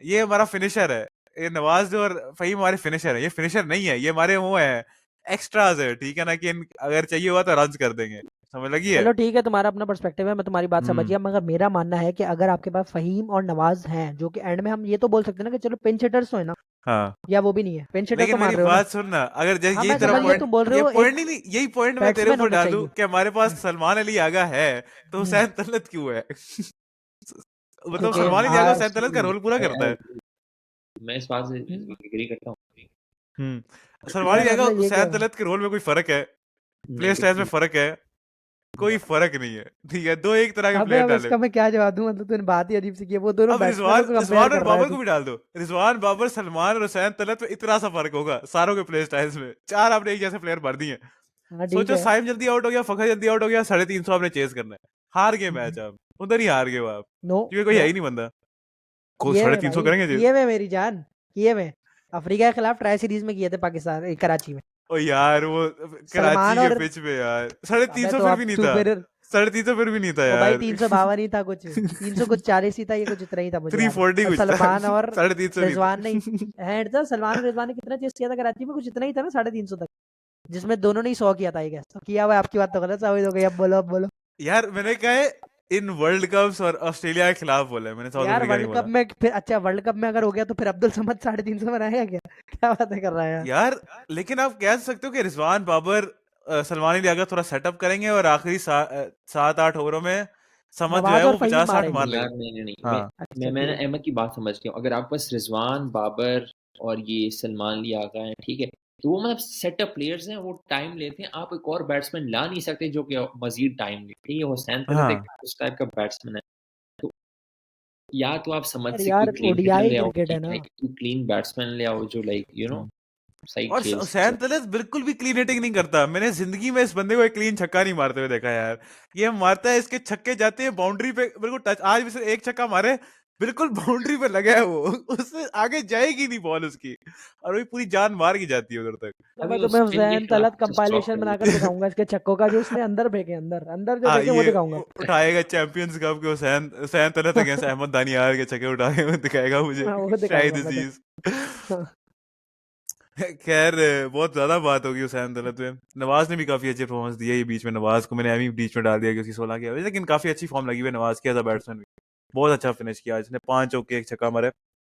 ये हमारा फिनिशर है, ये नवाज और फहीम हमारे फिनिशर है, ये फिनिशर नहीं है, ये हमारे वो है, एक्स्ट्राज है, ठीक है ना, कि अगर चाहिए हुआ तो रन कर देंगे, समझ लगी है। चलो ठीक है, तुम्हारा अपना पर्सपेक्टिव है, मैं तुम्हारी बात समझ हम्म। गया, मगर मेरा मानना है कि अगर आपके पास फहीम और नवाज हैं, जो कि एंड में हम ये तो बोल सकते हैं ना कि चलो पिंच हिटर्स तो है ना, हाँ, या वो भी नहीं है, पिंच हिटर लेकिन तो मान मेरी रहे हो ना, बात सुन ना, अगर हाँ यही मैं तेरा समझ गया, पॉइंट, तुम बोल रहे ये हो पॉइंट एक नहीं, यही पॉइंट मैं तेरे बैट्समैन ऊपर होना डाल दूं चाहिए। कि हमारे पास सलमान अली आगा है, तो हम्म, हुसैन तलत क्यों है? मतलब क्योंकि सलमान अली आगा आज हुसैन तलत का रोल पूरा करता है। मैं इस बात से हम्म, एग्री करता हूँ, सलमान यार अली आगा मतलब ये क्या हुसैन है, तलत के रोल में कोई फर्क है? प्ले नहीं स्टाइल में बिल्कुल फर्क है? कोई फर्क नहीं है, ठीक है, दो एक तरह के अबे प्लेयर अब डाले। इसका मैं क्या जवाब दूं, मतलब तूने बात ही अजीब सी की है, वो दोनों अब बैट्समैनों रिजवान को कंपेयर रिजवान और कर रहा है बाबर तू। को भी डाल दो, रिजवान बाबर सलमान और हुसैन तलत में इतना सा फर्क होगा सारों के प्ले स्टाइल्स में, 4 आपने एक जैसे प्लेयर भर दिए। हाँ ठीक सोचो है, साइम जल्दी आउट हो गया, फखर जल्दी आउट हो गया, 350 आपने चेस करना है, हार गए मैच आप, उधर ही हार गए हो आप, नो क्योंकि कोई है नो, ही नहीं बंदा। को किए साढ़े हुए तीन सौ भाई, करेंगे चेस? किए हुए मेरी जान, किए हुए, अफ्रीका के खिलाफ ट्राई सीरीज में किए थे पाकिस्तान कराची में, ओ यार वो कराची सलमान के और, पिच पे यार, 350 अबे तो फिर अब भी नहीं तू था, फिर, 350 फिर भी नहीं था ओ भाई यार। 352 ही था, कुछ 300 कुछ 40 ही था, ये कुछ इतना ही था मुझे थ्री याद है, फोर्टी और कुछ था। सलमान और 350 नहीं रिजवान ने, था। हेड था, सलमान और रिजवान ने कितना चेस किया था कराची में, कुछ इतना ही था ना 350 तक, जिसमें दोनों ने ही 100 किया था, ये तो किया हुआ है, आपकी बात तो गलत साबित हो गई, अब बोलो अब बोलो। यार मैंने कहा है इन वर्ल्ड कप्स और ऑस्ट्रेलिया के खिलाफ बोला है, मैंने साउथ यार अफ्रीका नहीं वर्ल्ड कप बोला। में फिर, अच्छा वर्ल्ड कप में अगर हो गया तो फिर अब्दुल समद 350 बनाएगा क्या, क्या बातें कर रहा है यार। यार लेकिन आप कह सकते हो कि रिजवान बाबर सलमान अली अगर थोड़ा सेटअप करेंगे और आखिरी 7-8 ओवरों में समझ जो है नवाज और वो फहीम 50-60 मार मारेंगे, लेगा। यार नहीं हाँ, मैं अच्छा ठीक मैंने है, अहमद की बात समझ गया हूँ, अगर आपके पास रिजवान बाबर और ये सलमान अली आगा हैं, ठीक है, तो वो मतलब सेटअप प्लेयर्स हैं, वो टाइम लेते हैं। आप एक और बैट्समैन ला नहीं सकते जो कि मज़ीद टाइम ले। ये हुसैन तलत एक हाँ उस टाइप का बैट्समैन है। तो या तो आप समझ पर से कोई यार क्लीन हिटर ओडीआई ले आओ, क्रिकेट है ठीक ना। है, कोई क्लीन बैट्समैन ले आओ जो लाइक हम्म। सही और खेल हुसैन सके। तलत बिल्कुल भी क्लीन हिटिंग नहीं करता। मैंने जिंदगी में इस बंदे को एक क्लीन छक्का नहीं मारते हुए देखा यार। ये मारता है, इसके छक्के जाते हैं बाउंड्री पे बिल्कुल टच। आज भी सिर्फ एक छक्का मारे, बिल्कुल बाउंड्री पे लगा है वो। उससे आगे जाएगी नहीं बॉल उसकी, और वही पूरी जान मार की जाती है उधर तक। तो अभी मैं वो तुम्हें स्पिन के हुसैन खिलाफ तलत उसे स्टॉप कंपाइलेशन कर बनाकर दिया। दिखाऊंगा इसके छक्कों का, जो उसने अंदर फेंके, अंदर अंदर जो हाँ फेंके वो ये दिखाऊंगा। उठाएगा चैंपियंस कप के हुसैन हुसैन तलत अगेंस्ट अहमद दानियार के छक्के उठा के दिखाएगा मुझे, हाँ वो शायद दिखाऊंगा मैं अजीज। हाँ। खैर बहुत ज्यादा बात होगी हुसैन दौलत में। नवाज ने भी काफी अच्छी परफॉर्मेंस दी है ये बीच में। नवाज को मैंने अभी बीच में डाल दिया कि उसकी 16 की एवरेज, लेकिन काफी अच्छी फॉर्म लगी हुई है नवाज की एज अ बैट्समैन भी। बहुत अच्छा फिनिश किया आज ने, 5 चौके एक छक्का मारे।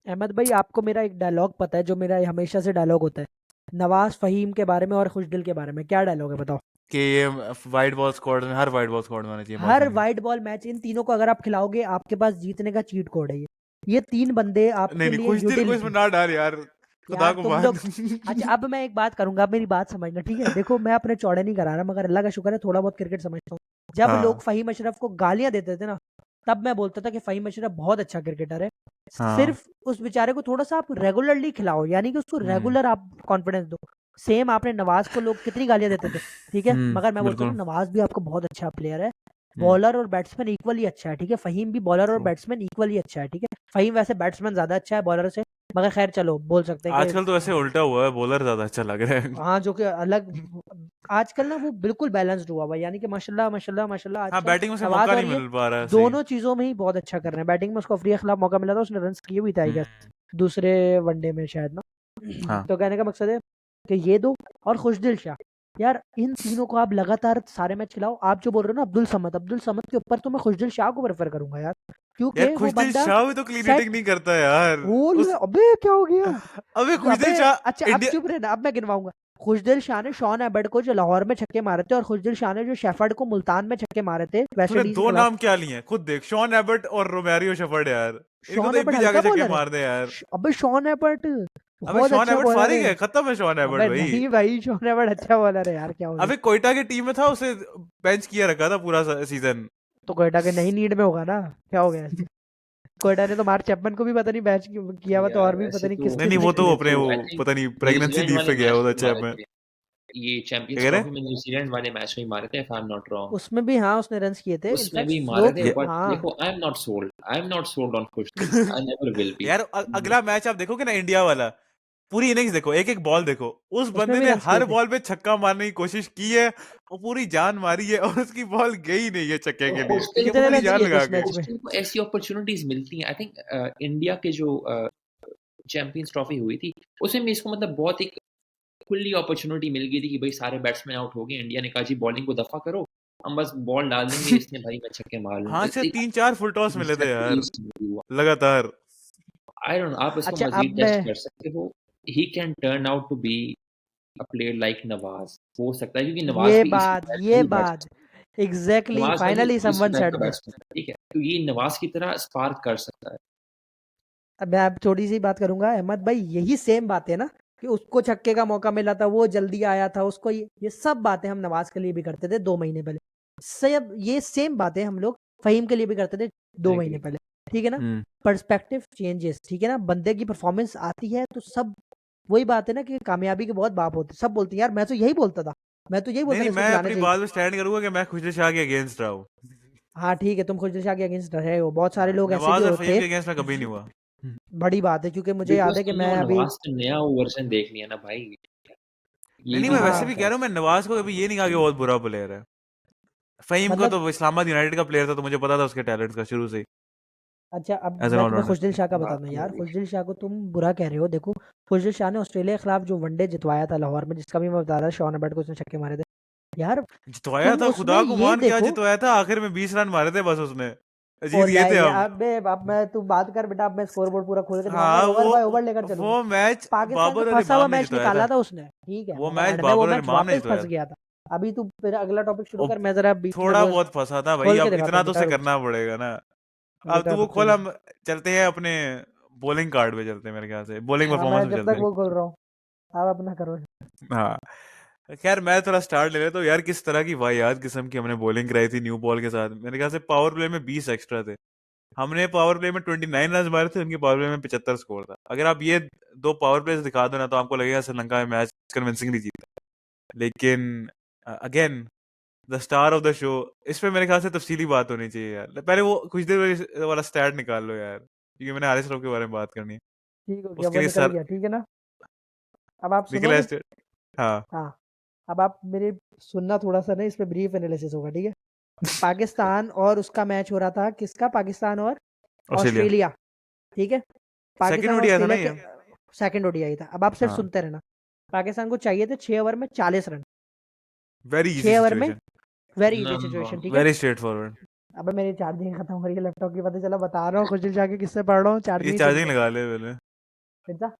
अहमद भाई, आपको मेरा एक डायलॉग पता है जो मेरा हमेशा से डायलॉग होता है नवाज फहीम के बारे में और खुशदिल के बारे में? क्या डायलॉग है बताओ? कि ये वाइट बॉल स्क्वाड में, हर वाइट बॉल स्क्वाड में आना चाहिए हर पाकिस्तान वाइट बॉल मैच इन तीनों को अगर आप खिलाओगे, आपके पास जीतने का चीट कोड है ये तीन बंदे के। नहीं आपके नहीं, लिए कुछ दिल को इसमें यूटिलिटी। ना डाल यार, खुदा यार को तुम मान। लोग, अच्छा अब मैं एक बात करूंगा, आप मेरी बात समझना ठीक है? देखो मैं अपने चौड़े नहीं करा रहा, मगर अल्लाह का शुक्र है थोड़ा बहुत क्रिकेट समझता हूँ। जब लोग हाँ फहीम अशरफ को गालियां देते थे ना, तब मैं बोलता था कि फहीम अशरफ बहुत अच्छा क्रिकेटर है। हाँ। सिर्फ उस बेचारे को थोड़ा सा आप रेगुलरली खिलाओ, यानी कि उसको हम्म रेगुलर आप कॉन्फिडेंस दो। सेम आपने नवाज को लोग कितनी गालियां देते थे, ठीक है, मगर मैं बोलता था बिल्कुल। नवाज भी आपको बहुत अच्छा प्लेयर है। हम्म। बॉलर और बैट्समैन इक्वली अच्छा है, ठीक है? फहीम भी बॉलर और ट्रू। बैट्समैन इक्वली अच्छा है, ठीक है? फहीम वैसे बैट्समैन ज्यादा अच्छा है बॉलर से, मगर खैर चलो बोल सकते हैं आजकल तो कि ऐसे उल्टा हुआ है, बॉलर ज्यादा अच्छा लग रहा है। हाँ, जो कि अलग आजकल ना वो बिल्कुल बैलेंस्ड हुआ हुआ है, यानी कि माशाल्लाह माशाल्लाह माशाल्लाह हाँ आजकल बैटिंग में उसे नवाज मौका और नहीं ये मिल पा रहा है सही। दोनों चीजों में ही बहुत अच्छा कर रहे हैं। बैटिंग में उसको अफ्रीका के खिलाफ मौका मिला था, उसने रन्स किए भी थे आई गेस, हम्म। दूसरे वनडे में शायद ना। हाँ तो कहने का मकसद है कि ये दो और खुशदिल शाह, यार इन तीनों को आप लगातार सारे मैच खिलाओ। आप जो बोल रहे हो ना अब्दुल समद के ऊपर, तो मैं खुशदिल शाह को प्रेफर करूंगा यार, यार, क्योंकि वो खुशदिल बंदा शाह भी तो क्लीन सेट हिटिंग नहीं करता यार। बोल उस अबे क्या हो गया? अबे जो अबे खुशदिल अच्छा शाह अब इंडिया। चुप रहना, अब मैं गिनवाऊंगा। खुशदिल शाह ने शॉन एबर्ट को जो लाहौर में छक्के मारे थे, और खुशदिल शाह ने जो शेफर्ड को मुल्तान में छक्के मारे थे वेस्ट तूने इंडीज के दो खिलाफ। नाम क्या लिए हैं खुद देख, शॉन एबर्ट और रोमेरियो शेफर्ड यार। इनको शॉन तो इन एबर्ट भी हल्का जाके छक्के बॉलर है। मार दे यार। अबे शॉन एबर्ट अबे बहुत शॉन अच्छा एबर्ट बॉलर फारिग है। है, खत्म है शॉन एबर्ट अबे भाई। नहीं भाई, शॉन एबर्ट अच्छा बॉलर है यार, क्या हो गया? अबे कोयटा की टीम में था, उसे बेंच किया रखा था पूरा सीजन। तो कोयटा के नहीं नीड में होगा ना, क्या हो गया इसमें? कोयटा ने तो मार्क चैपमैन को भी पता नहीं मैच किया हुआ, तो यार और भी पता वैसे नहीं तो किस नहीं किस नहीं, ने वो तो किया। अपने वो आई थिंक पता नहीं प्रेगनेंसी न्यूजीलैंड लीव वाले पे गया मैच वो में अच्छा मारे में। थे। ये क्या चैंपियंस कह रहे ट्रॉफी में न्यूजीलैंड वाले मैच में ही मारे थे, if I am not wrong. उसमें भी हाँ उसने रन्स किए थे, उसमें इनफैक्ट भी स्लो मारे थे, ये बट हाँ। देखो I am not sold on Khushdil. I never will be. यार अगला मैच आप देखोगे ना इंडिया वाला, पूरी इनिंग्स देखो, एक एक बॉल देखो। उस उसमें बंदे भी ने रन्स किए हर थे। बॉल पे छक्का मारने की कोशिश की है, और पूरी जान मारी है, और उसकी बॉल गई नहीं है छक्के के लिए, खुशदिल ये कितने पूरी रन्स जान किए थे लगा उस के। मैच में? खुशदिल को ऐसी अपॉर्चुनिटीज मिलती हैं। आई थिंक इंडिया के जो चैंपियंस ट्रॉफी हुई थी, उसमें भी इसको मतलब बहुत एक खुली अपॉर्चुनिटी मिल गई थी कि भाई सारे बैट्समैन आउट हो गए, इंडिया ने कहा जी बॉलिंग को दफा करो, हम बस बॉल डाल देंगे, इसने भाई मैं छक्के मार हाँ लूंगा। से 3-4 फुल टॉस मिले थे यार एग्जैक्टली हुआ। लगातार। आई डोंट नो, आप इसको अच्छा मजीद अब मैं, टेस्ट कर सकते हो। He can turn out to be a player like Nawaz, हो सकता है, क्योंकि नवाज भी इसी टाइप का ये ही बात बैट्समैन। एग्जैक्टली नवाज भाई फाइनली इसी समवन टाइप सेड का दिस। बैट्समैन है, ठीक है, तो ये नवाज की तरह स्पार्क कर सकता है। अब मैं अब थोड़ी सी बात करूंगा अहमद भाई, यही सेम बात है ना कि उसको छक्के का मौका मिला था, वो जल्दी आया था उसको, ये सब बातें हम नवाज के लिए भी करते थे 2 महीने पहले। सब ये सेम बातें हम लोग फहीम के लिए भी करते थे 2 महीने एग्री। पहले, ठीक है ना? हम्म। पर्सपेक्टिव चेंजेस, ठीक है ना? बंदे की परफॉर्मेंस आती है तो सब वही बात है ना कि कामयाबी के बहुत बाप होते, सब बोलते हैं यार, मैं तो यही बोलता था, मैं तो यही नहीं बोलता था नहीं, इसको मैं खिलाना अपनी चाहिए। बात में स्टैंड करूंगा कि मैं खुशदिल शाह के अगेंस्ट रहा हूँ। हाँ ठीक है, तुम खुशदिल शाह के अगेंस्ट रहे हो, बहुत सारे हाँ, लोग ऐसे भी नवाज और फहीम होते। के अगेंस्ट में कभी नहीं हुआ। बड़ी बात है, क्योंकि मुझे याद बिकॉज है कि तुमने मैं वो अभी नवाज का नया वर्जन देख लिया ना भाई, नहीं ये नहीं, भी मैं वैसे भी बात हाँ कह है। रहा हूँ, मैं नवाज को कभी ये नहीं कहा कि बहुत बुरा प्लेयर है। फहीम को मतलब तो इस्लामाबाद यूनाइटेड का प्लेयर था, तो मुझे पता था उसके टैलेंट का शुरू से ही, अच्छा अब एज एन मैं तुम्हें ऑलराउंडर। खुशदिल शाह का बात बताता हूँ तो यार, होगी। खुशदिल शाह को तुम बुरा कह रहे हो। देखो खुशदिल शाह ने ऑस्ट्रेलिया के खिलाफ जो वनडे जितवाया था लाहौर में, जिसका भी मैं बता रहा, शॉन अबर्ट को उसने छक्के मारे थे यार। जितवाया तुम था, उसमें खुदा को ये मान, क्या देखो, जितवाया था, आखिर में 20 रन मारे थे बस उसने, ओ जीत गए थे हम। अब मैं तू बात कर बेटा, अब मैं स्कोर बोर्ड पूरा खोल के दिखाऊंगा और हाँ ओवर बाय ओवर लेकर चलूंगा। वो मैच पाकिस्तान का बाबर और फंसा हुआ इमाम ने मैच जितवाया निकाला था। था उसने, ठीक है, वो मगर मैच एंड में वो बाबर और मैच इमाम ने वापस फंस जितवाया था। गया था। अभी तू फिर अगला टॉपिक शुरू और कर, मैं जरा बीच में थोड़ा वो बहुत फंसा था भाई, खोल के अब दिखाता इतना हूँ तो बेटा, उसे रुक करना पड़ेगा ना। अब बेटा तो वो रुक खोल, जा। हम चलते हैं अपने बॉलिंग कार्ड पे चलते हैं, मेरे ख्याल से बॉलिंग हाँ मैं परफॉर्मेंस पे जब चलते तक हैं। वो खोल रहा हूँ आप अपना करो। हाँ, खैर मैं थोड़ा स्टार्ट ले रहा तो यार किस तरह की वाहियात किस्म की हमने बॉलिंग कराई थी न्यू बॉल के साथ। मेरे ख्याल से पावर प्ले में 20 एक्स्ट्रा थे, हमने पावर प्ले में 29 रन मारे थे, उनके पावर प्ले में 75 स्कोर था। अगर आप ये दो पावर प्लेस दिखा दो ना तो आपको लगेगा श्रीलंका में मैच कन्विंसिंगली जीता। लेकिन again the star of the show, इस पे मेरे ख्याल से तफसीली बात होनी चाहिए यार। पहले वो कुछ देर वाला स्टैट निकाल लो यार, क्योंकि मैंने हारिस रऊफ के बारे में बात करनी है। ठीक हो गया, उसके वो लिए निकल सर गया, ठीक है ना। अब आप निकला सुनोगे। स्टैट। हाँ, हाँ, अब आप मेरे सुनना थोड़ा सा, ना इस पे ब्रीफ एनालिसिस होगा, ठीक है। पाकिस्तान और उसका मैच हो रहा था, किसका, पाकिस्तान और ऑस्ट्रेलिया ऑस्ट्रेलिया, ठीक है। सेकंड पाकिस्तान ओडीआई था ना ऑस्ट्रेलिया ये। के सेकंड ओडीआई था। अब आप सिर्फ हाँ, सुनते रहना। पाकिस्तान को चाहिए थे 6 ओवर में 40 रन, वेरी इजी 6 ओवर में, situation, very easy No. Situation, ठीक है। Very straight forward. अबे मेरी चार्जिंग खत्म हो रही है लैपटॉप की, पता चला, बता रहा हूँ खुश दिल जाके किससे पढ़ रहा हूँ, ये चार्जिंग ही चार्जिंग चली लगा ले पहले। है।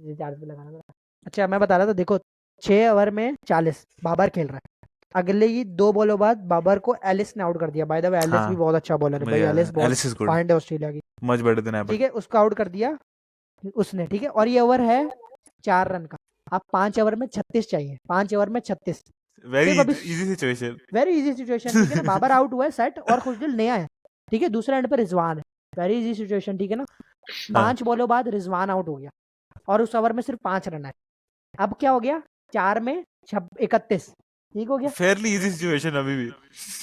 ये चार्ज पे लगाना पड़ा। अच्छा, मैं बता रहा था, देखो 6 ओवर में 40 बाबर खेल रहा है। अगले ही 2 बॉलों बाद बाबर को एलिस ने आउट कर दिया। बाय द वे एलिस भी हाँ, बहुत अच्छा बॉलर है मुझे भाई, याद एलिस है, बहुत एलिस इज गुड, फाइंड है ऑस्ट्रेलिया की, मच बेटर देन एबट। ठीक है। उसको आउट कर दिया उसने, ठीक है। और ये ओवर है 4 रन का। आप 5 ओवर में 36 चाहिए, 5 ओवर में 36, वेरी सिर्फ अभी easy situation. Very easy situation, ठीक है ना। बाबर आउट हुआ है, सेट, और खुशदिल नया है, ठीक है। दूसरे एंड पे रिजवान है, वेरी इजी सिचुएशन, ठीक है ना। हाँ, 5 बॉलों बाद रिजवान आउट हो गया और उस ओवर में सिर्फ 5 रन है। अब क्या हो गया, 4 में 31, ठीक हो गया। फेयरली इजी सिचुएशन अभी भी।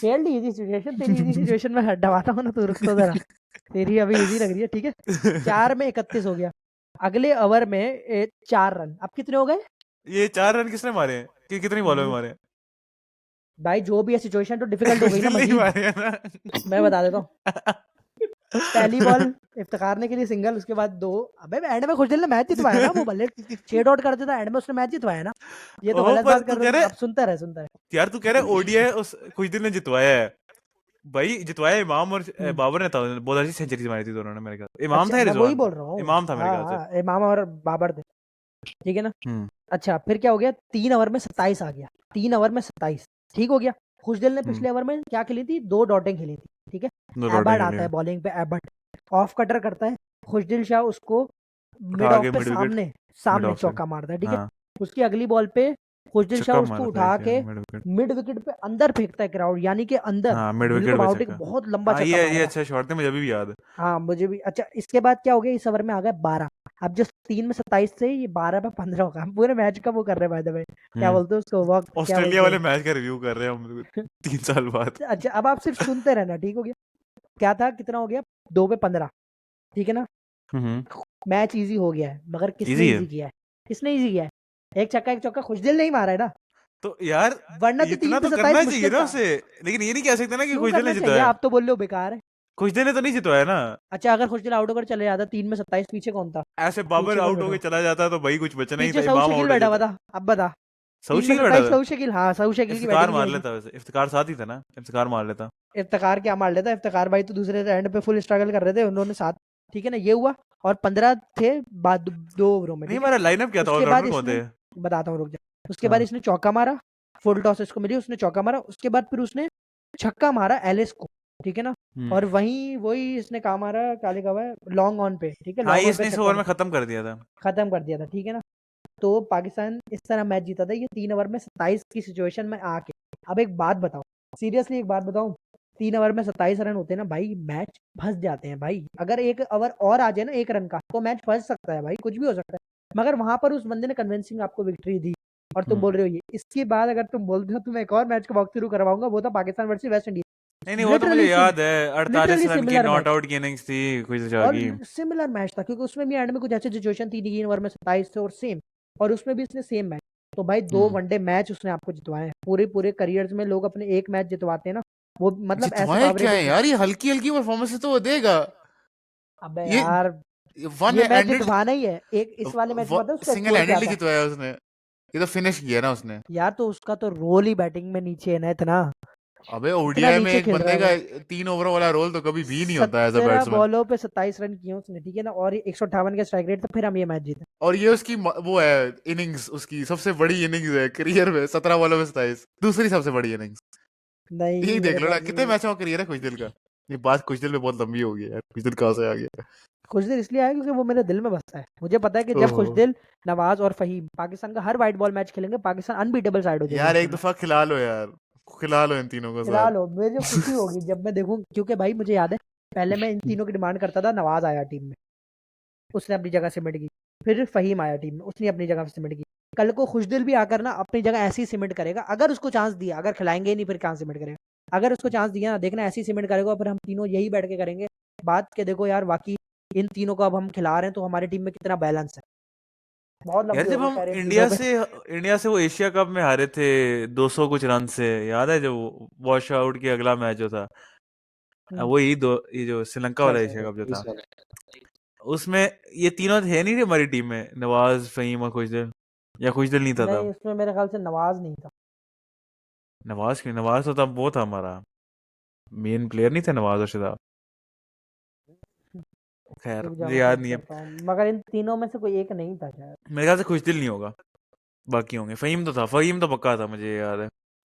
फेयरली इजी सिचुएशन, तेरी इजी सिचुएशन में दबाता हूँ ना, तू रुक तो जरा, तेरी अभी इजी लग रही है, ठीक है। 4 में 31 हो गया। अगले ओवर में 4 रन, अब कितने हो गए ये 4 रन किसने मारे हैं, कि कितनी बॉलों में ये? मारे हैं? भाई जो भी है सिचुएशन तो डिफिकल्ट हो कुछ गई ना दिल नहीं मजीद। मारे हैं ना। मैं बता देता हूँ। पहली बॉल इफ्तिखार ने के लिए सिंगल, उसके बाद 2, अबे एंड में खुशदिल ने मैच जितवाया ना, वो भले 6 डॉट करते था, एंड में उसने मैच जितवाया ना। ये तो ओह, गलत पर बात तू कर रहे कह हो रहे, आप, सुनता रहे, सुनता रहे। यार तू कह रहे ओडीआई उस कुछ दिन ने जितवाया है। भाई जितवाया इमाम और हम्म, बाबर ने था, बहुत अच्छी सेंचुरी मारी थी दोनों ने मेरे ख्याल। इमाम था अच्छा या मैं वही रिजवान बोल था? रहा हूँ। इमाम था मेरे हाँ ख्याल से। हाँ, इमाम और बाबर थे, ठीक है ना। हम्म अच्छा, फिर क्या हो गया, 3 ओवर में 27 आ गया, 3 ओवर में 27, ठीक हो गया। खुशदिल ने हम्म पिछले ओवर में क्या खेली थी, 2 डॉटें खेली थी, ठीक है। दो डॉटें एबर्ड खेली आता है हैं। बॉलिंग पे, एबर्ड ऑफ कटर करता है, खुशदिल शाह उसको मिड उठा ऑफ के पे मिड विकेट, सामने मिड सामने ऑफ से। चौका मारता है, ठीक है। हाँ, उसकी अगली बॉल पे खुशदिल शाह छक्का उसको मारा था उठा एक यार के मिड विकेट। मिड विकेट पे अंदर फेंकता है क्राउड, यानी कि अंदर, हाँ, मिड विकेट बिल्कुल पे बाउंड्री के छक्का। बहुत लंबा हाँ, छक्का ये मारा था। अच्छा शॉट था, मुझे अभी भी याद है। हाँ मुझे भी। अच्छा, इसके बाद क्या हो गया, इस ओवर में आ गए 12। अब जो 3 में 27 से ये 12 पे 15 होगा। हम पूरे मैच का वो कर रहे हैं बाय द वे, क्या हम्म बोलते हैं उसको, वक्त क्या ऑस्ट्रेलिया बोलते वाले हैं। मैच का रिव्यू कर रहे हैं हम 3 साल बाद। अच्छा, अब आप सिर्फ सुनते रहना, ठीक हो गया। क्या था, कितना हो गया, 2 पे 15, ठीक है ना। हम्म मैच इजी हो गया है, मगर किसने इजी है। इजी किया है, किसने इजी किया है। एक छक्का एक चौका खुशदिल नहीं मारा है ना, तो यार वरना तो 3 इतना पे तो 27 करना चाहिए मुश्किल ना था। उसे। लेकिन ये नहीं कह सकते ना कि क्यों खुशदिल ने करना चाहिए, जितवाया। आप तो बोल रहे हो बेकार है। खुशदिल ने तो नहीं जितवाया ना। अच्छा, अगर खुशदिल आउट होकर चले जाता 3 में 27, पीछे कौन था, ऐसे बाबर पीछे कौन आउट बैठा होके हुआ? चला जाता तो भाई कुछ बचना ही था, पीछे सऊ इमाम शकील आउट हो बैठा हुआ जाता। था, अब बता। सऊदी 3 में शकील बैठा 27 था। सऊ शकील, हाँ सऊ शकील की इफ्तिकार बैटिंग मार नहीं थी। लेता वैसे, इफ्तिकार साथ ही था ना, इफ्तिकार मार लेता। इफ्तिकार क्या मार लेता, इफ्तिकार भाई तो दूसरे एंड पे फुल स्ट्रगल कर रहे थे, उन्होंने साथ, ठीक है ना। ये हुआ, और 15 थे बाद 2 ओवरों में, नहीं, ठीक है। हमारा लाइनअप क्या था, उसके बाद ऑलराउंडर कौन इसने, थे? बताता हूँ रुक जा। उसके बाद हाँ। इसने चौका मारा, फुल टॉस इसको मिली, उसने चौका मारा। उसके बाद फिर उसने छक्का मारा एलिस को, ठीक है ना। हम्म और वही वही इसने कहा मारा, क्या लिखा हुआ है, लॉन्ग ऑन पे, ठीक है, हाँ, लॉन्ग ये ऑन पे इसने इस छक्का ओवर में खत्म कर दिया था। खत्म कर दिया था, ठीक है ना। तो पाकिस्तान इस तरह मैच जीता था, ये 3 ओवर में 27 की सिचुएशन में आके। अब एक बात बताओ, सीरियसली एक बात बताऊं, 3 ओवर में 27 रन होते हैं ना भाई, मैच फंस जाते हैं भाई। अगर एक ओवर और आ जाए ना 1 रन का, तो मैच फंस सकता है भाई, कुछ भी हो सकता है। मगर वहां पर उस बंदे ने कन्विंसिंग आपको विक्ट्री दी, और तुम बोल रहे हो ये। इसके बाद अगर तुम बोलते हो तो मैं एक और मैच का वॉक थ्रू करवाऊंगा, वो था पाकिस्तान वर्सेस वेस्ट इंडीज। नहीं, वो तो मुझे लिटरली याद है, 48 लिटरली रन की सिमिलर नॉट मैच, आउट की इनिंग्स थी खुशदिल शाह और की। सिमिलर मैच था, क्योंकि उसमें भी एंड में कुछ ऐसी सिचुएशन थी, 3 ओवर में 27 थे और सेम, और उसमें भी इसने सेम मैच। तो भाई 2 हम्म वनडे मैच उसने आपको जितवाए हैं। पूरे पूरे करियर्स में लोग अपने एक मैच जितवाते हैं ना, वो मतलब ऐसे जितवाए क्या फावरेट है होते हैं। यार, ये हल्की हल्की परफॉर्मेंस तो वो देगा। अबे ये यार, वन ये मैच हैंडेड, जितवाना ही है। एक इस वाले मैच में पता है उसका सिंगल स्कोर क्या हैंडेडली था। जितवाया उसने। ये तो फिनिश किया ना उसने। यार तो उसका तो रोल ही बैटिंग में नीचे है ना, इतना अबे इतना ओडीआई में नीचे एक खेल रहा बंदे है का वो। 3 ओवरों वाला रोल तो कभी भी नहीं होता एज अ 17 बैट्समैन। बॉलों पे 27 रन किए उसने, ठीक है ना, और 158 का स्ट्राइक रेट था, फिर हम ये मैच जीते। और ये उसकी वो है इनिंग्स, उसकी सबसे बड़ी इनिंग्स है करियर में, 17 बॉलों में 27, दूसरी सबसे बड़ी इनिंग्स। यही नहीं देख मेरे लो ना पास कितने भी। मैचों का करियर है खुशदिल का। ये बात खुशदिल में बहुत लंबी हो गई है यार, खुशदिल कहाँ से आ गया। खुशदिल इसलिए आया क्योंकि वो मेरे दिल में बसता है। मुझे पता है कि जब ओहो खुशदिल, नवाज और फहीम पाकिस्तान का हर वाइट बॉल मैच खेलेंगे, पाकिस्तान अनबीटेबल साइड हो जाएगी यार, एक इंशाल्लाह। दफा खिला लो यार, खिला लो इन तीनों को खिला साथ। लो, मुझे खुशी होगी जब मैं देखूं, क्योंकि भाई मुझे याद है पहले मैं इन तीनों की डिमांड करता था, नवाज आया टीम में, उसने अपनी जगह सिमट की। फिर फहीम आया टीम में, उसने अपनी जगह सिमट की। कल को खुशदिल भी आकर ना अपनी जगह ऐसी सिमट करेगा, अगर उसको चांस दिया। अगर खिलाएंगे ही नहीं फिर कहाँ सिमट करेगा? अगर उसको चांस दिया ना, देखना ऐसी सिमट करेगा। फिर हम तीनों यही बैठ के करेंगे बात के, देखो यार वाकई इन तीनों को अब हम खिला रहे हैं तो हमारी टीम में कितना बैलेंस है। बहुत यार, लंबी जब होगी हम खैर इन चीजों पे। इंडिया से वो एशिया कप में हारे थे 200 कुछ रन से, याद है? जो वॉश आउट की अगला मैच जो था, हम्म, वो ये जो श्रीलंका वाला बस एशिया कप जो इस था, वाले उसमें ये तीनों थे नहीं थे हमारी टीम में, नवाज, फहीम और खुशदिल। या खुशदिल नहीं था नहीं, तब? उसमें मेरे ख्याल से नवाज नहीं था। नवाज तो तब वो था हमारा मेन प्लेयर, नहीं थे नवाज और शादाब? खैर, रुक जा मुझे मैं याद सर्च नहीं है। करता हूँ, मगर इन तीनों में से कोई एक नहीं था शायद। मेरे ख्याल से खुशदिल नहीं होगा, बाकी होंगे। फहीम तो था, फहीम तो पक्का था, मुझे याद है।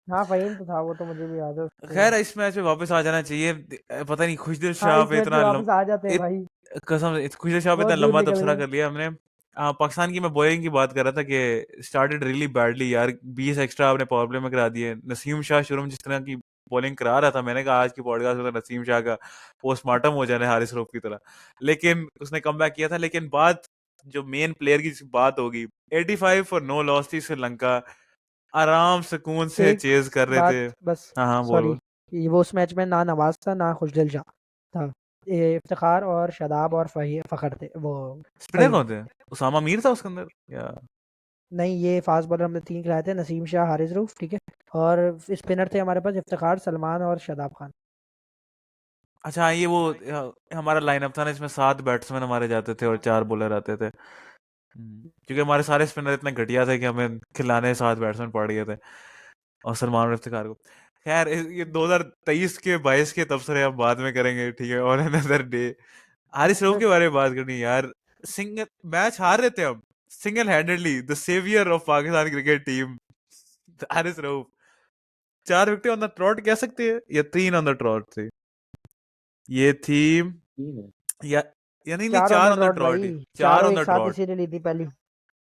हाँ फहीम तो था, वो तो मुझे भी याद है उसको। खैर, इस मैच में वापस आ जाना चाहिए। पता नहीं खुशदिल हाँ शाह इस पे मैच में इतना वापस आ जाते हैं भाई। कसम से खुशदिल शाह पे बहुत इतना दूर लंबा निकल तबसरा गए। कर लिया हमने। पाकिस्तान की मैं बॉलिंग की बात कर रहा था कि स्टार्टेड रियली बैडली यार। 20 एक्स्ट्रा आपने पावर प्ले में करा दिए। नसीम शाह शुरू में जिस तरह की बॉलिंग करा रहा था, मैंने कहा आज की पॉडकास्ट में तो नसीम शाह का पोस्टमार्टम हो जाने हारिस रऊफ की तरह। लेकिन उसने कम किया था। लेकिन बात, जो मेन प्लेयर की बात होगी, 85 फॉर नो लॉस थी श्रीलंका। आराम सुकून से एक चेज कर रहे बात थे। बस, हाँ हाँ, बोल सॉरी, बोल। कि वो उस मैच में ना नवाज था ना खुशदिल शाह था, ये इफ्तिखार और शादाब और फखर थे, वो स्पिनर फहीम। कौन थे? उसामा मीर था उसके अंदर या? नहीं, ये फास्ट बॉलर हमने 3 खिलाए थे, नसीम शाह, हारिस रऊफ, ठीक है। और स्पिनर थे हमारे पास इफ्तिखार, सलमान और शादाब खान। अच्छा हाँ, ये वो हमारा लाइनअप था ना, इसमें 7 बैट्समैन हमारे जाते थे और 4 बॉलर आते थे। क्योंकि हमारे सारे स्पिनर इतने घटिया थे कि हमें खिलाने 7 बैट्समैन पड़ गए थे, और सलमान और इफ्तिखार को। खैर, ये 2023 के 22 के तबसरे हम बाद में करेंगे, ठीक है, और अनदर डे। हारिस रऊफ के बारे में बात करनी है यार। सिंगल मैच हार रहे थे हम, single handedly, the saviour of Pakistan cricket team, Haris Rauf. 4 wicket on the trot कह सकते हैं, या 3 ऑन द ट्रॉट थी ये थी, तीन है। या नहीं नहीं, 4 on 4 the on the trout trout भाई, ही, 4 चारों ऑन एक द साथ ट्रॉट। इसी ने ली थी पहली।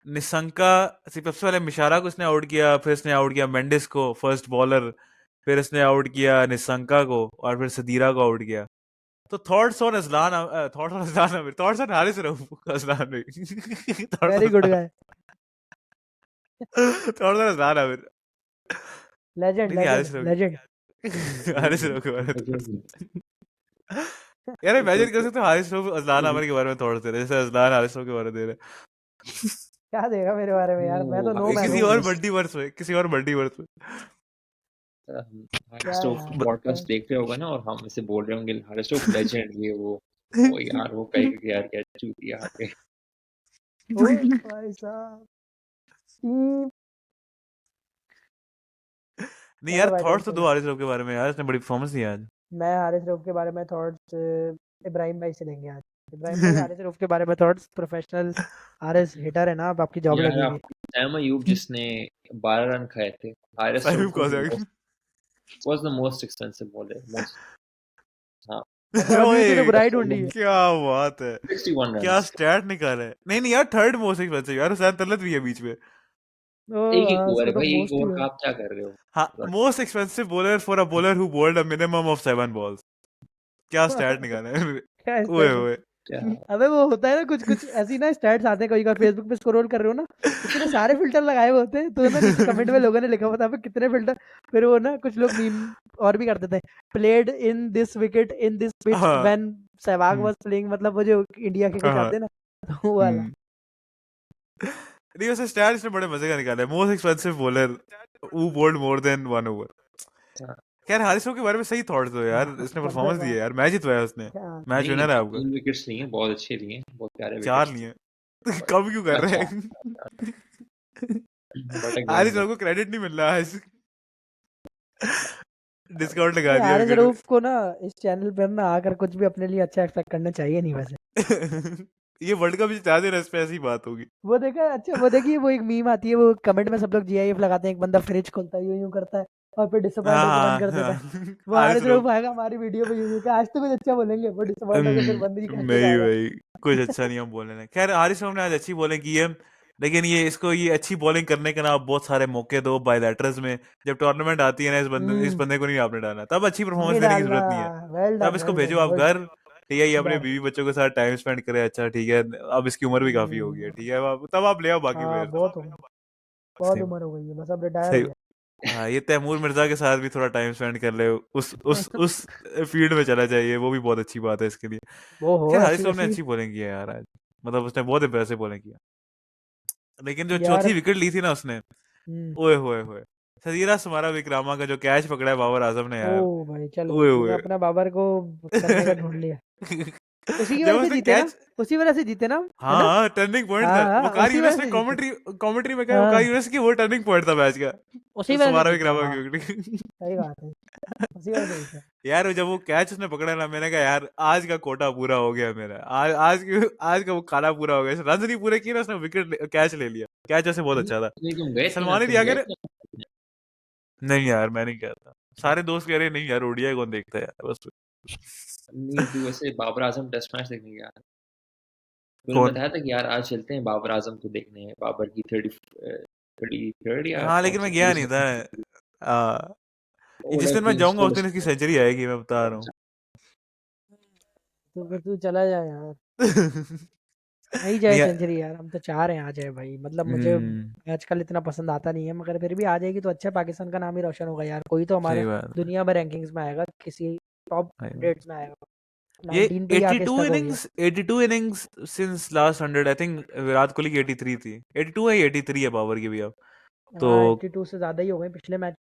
निशंका सिर्फ सबसे पहले मिशारा को इसने आउट किया, फिर इसने आउट किया मेंडिस को फर्स्ट बॉलर, फिर इसने आउट किया निशंका को, और फिर सदीरा को आउट किया। तो thoughts on Azlan, thoughts on Azlan Aamir, thoughts on Haris Rauf, Azlan नहीं, thoughts very on good guy, thoughts on Azlan Aamir. Legend नहीं नहीं, लेजेंड हारिस रऊफ, लेजेंड। हारिस रऊफ के बारे में मुझे थोड़ा भी यार, तो इमेजिन कर सकते हो हारिस रऊफ अजलान आमिर के बारे में थोड़ा दे रहे, जैसे अजलान हारिस रऊफ के बारे में दे रहे। क्या देगा मेरे बारे में यार, मैं तो नो मैन किसी हूँ। और मल्टीवर्स में, किसी और मल्टीवर्स में। हारिस क्या स्टोक यार पॉडकास्ट देख रहे होगा ना, और हम इसे बोल रहे होंगे हारिस स्टोक लेजेंड, ये वो यार वो कहेगा कि यार क्या चूतिया आके। ओए भाई साहब, टीम। नहीं चलो यार, भाई थॉट्स तो टेंशन दो मत। हारिस रऊफ के बारे में यार, इसने बड़ी परफॉर्मेंस दी आज। मैं हारिस रऊफ के बारे में थॉट्स इब्राहिम भाई से लेंगे आज। इब्राहिम भाई, हारिस रऊफ के बारे में थॉट्स, प्रोफेशनल हारिस हिटर है ना, अब आपकी जॉब यार लगेगी। आप सैम अयूब जिसने 12 रन खाए थे, हारिस साहिब स्टोक कौन सा? was the most expensive bowler, most, हाँ, अभी तूने ओए, बुराई ढूंढी है। क्या बात है, 61 क्या runs। स्टैट निकाला है। नहीं नहीं यार, थर्ड मोस्ट एक्सपेंसिव यार, हुसैन तलत भी है बीच में। ओ एक एक हाँ, ओवर उसको है तो भाई, एक मोस्ट ही ओवर है। का आप क्या कर रहे हो? हाँ, most expensive bowler for a bowler who bowled a minimum of 7 balls. क्या स्टैट निकाला है। क्या ओए स्टैट है? ओए। क्या अबे वो होता है ना, कुछ कुछ ऐसी ना स्टैट्स आते हैं, कभी कभी फेसबुक पे स्क्रॉल कर रहे हो ना, इतने सारे फिल्टर लगाए हुए होते हैं, तो ना नीचे कमेंट में लोगों ने लिखा हुआ था अबे कितने फिल्टर। फिर वो ना कुछ लोग मीम और भी करते थे, played in this wicket in this pitch हाँ। When Sehwag hmm, was playing, मतलब वो जो इंडिया के कुछ हाँ। आते हैं ना, तो वो वाला। हम्म। नहीं, वैसे स्टैट इसने बड़े मजे का निकाला है। Most expensive bowler who bowled more than 1 over. क्या खैर, हारिस रऊफ के बारे में सही थॉट्स दो यार, इसने गब्बर परफॉर्मेंस दी वाह, है यार, मैच जितवाया उसने। क्या मैच नहीं, विनर है आपका। 3 विकेट्स लिए हैं, बहुत अच्छे लिए हैं, बहुत प्यारे 4 विकेट्स। लिए कम क्यों कर रहे अच्छा, हैं? बट अगेन हारिस रऊफ को क्रेडिट नहीं मिल रहा है, डिस्काउंट लगा ये दिया हारिस विकेट रऊफ को ना इस चैनल पर ना आकर कुछ भी अपने लिए अच्छा एक्सपेक्ट करना चाहिए नहीं वैसे। में। ये वर्ल्ड कप जिता दे रहा है, इस पे ऐसी बात होगी। वो देखा, अच्छा वो देखिए, वो एक मीम आती है, वो कमेंट में सब लोग जीआईएफ लगाते हैं, एक बंदा फ्रिज खोलता है, यूं यूं करता है और फिर डिसअपॉइंट होकर बंद हाँ कर देता हाँ, है। वो हारिस हारिस रऊफ रऊफ। आएगा हमारी वीडियो पे, यूं यूं का आज तो कुछ अच्छा बोलेंगे, वो डिसअपॉइंट होकर फिर बंद ही कर देगा नहीं आएगा। भाई, कुछ अच्छा नहीं हम बोलने लगे। खैर हारिस राव ने आज अच्छी बॉलिंग की है, लेकिन ये अच्छी बॉलिंग करने के ना आप बहुत सारे मौके दो बायलैटरल्स में। जब टूर्नामेंट आती है ना, इस हम्म बंदे को नहीं आपने डालना, तब अच्छी परफॉर्मेंस नहीं देने की डालना। जरूरत नहीं है। वेल तब डन, इसको वेल भेजो डन, आप गुड घर, ठीक है, ये अपने डन। बीवी बच्चों के साथ टाइम स्पेंड करे, अच्छा ठीक है, अब इसकी उम्र भी काफी हो गई है, ठीक है, तब आप ले आओ बाकी हाँ प्लेयर्स। बहुत सही उम्र हो गई है, बस अब रिटायर हो सही। गया। हाँ, ये तैमूर मिर्जा के साथ भी थोड़ा टाइम स्पेंड कर ले, उस फील्ड में चला जाइए, वो भी बहुत अच्छी बात है इसके लिए। वो हो खैर ऐसी हारिस राव ने वैसी। अच्छी बॉलिंग की है यार आज, मतलब उसने बहुत इम्प्रेसिव बॉलिंग किया। लेकिन जो यार चौथी विकेट ली थी ना उसने, हम्म ओए होए होए, सजीरा समारा विक्रामा का जो कैच पकड़ा है बाबर आजम ने ओ यार, भाई चल भाई, ओए तूने होए। अपना बाबर को करने का ढूंढ लिया। उसी की जब वजह से उसने जीते ना, कैच, उसी वजह से जीते ना, है ना? हाँ टर्निंग पॉइंट था, हाँ हाँ, वकार उसी यूनिस वजह ने से जीते। कमेंट्री कमेंट्री में कहा, वकार हाँ यूनिस की वो टर्निंग पॉइंट था मैच उसी का, वजह से समारा जीते, विक्रामा हाँ की विकेट। सही बात है, उसी वजह से जीते। यार जब वो कैच उसने पकड़ा ना, मैंने कहा यार आज का कोटा पूरा हो गया मेरा, आज का वो खाना पूरा हो गया, रन नहीं पूरे किए ना, उसने विकेट कैच ले लिया, कैच वैसे बहुत अच्छा था। नहीं तुम गए थे ना, सलमान ही तुम दिया गए करे, थे। नहीं यार मैं नहीं कहता, सारे दोस्त कह रहे नहीं यार ओडीआई कौन देखता है यार, बस। नहीं तू वैसे बाबर आजम टेस्ट मैच देखने गया। तूने कौन? बताया था कि यार आज चलते हैं बाबर आजम को देखने, बाबर की 33rd या हाँ कौन लेकिन सी मैं गया नहीं था। आ, वो जिस दिन मैं टीम जाऊंगा को उस दिन इसकी सेंचुरी आएगी, मैं बता रहा हूँ। तो फिर तू चला जा यार, नहीं जाए नहीं यार, सेंचुरी यार, हम तो चाह रहे हैं आ जाए भाई, मतलब मुझे हम्म, आजकल इतना पसंद आता नहीं है, मगर फिर भी आ जाएगी तो अच्छा, पाकिस्तान का नाम ही रोशन होगा यार, कोई तो हमारे सही बात है, दुनिया में रैंकिंग्स में आएगा, किसी टॉप सही बात। 100 में आएगा। ये 19 पे ही आके 82 स्टक हो गया। Innings 82 innings since last 100, I think Virat Kohli की 83 थी, 82 है, 83 है बाबर की भी अब तो। हाँ 82 से ज्यादा ही हो गए पिछले मैच,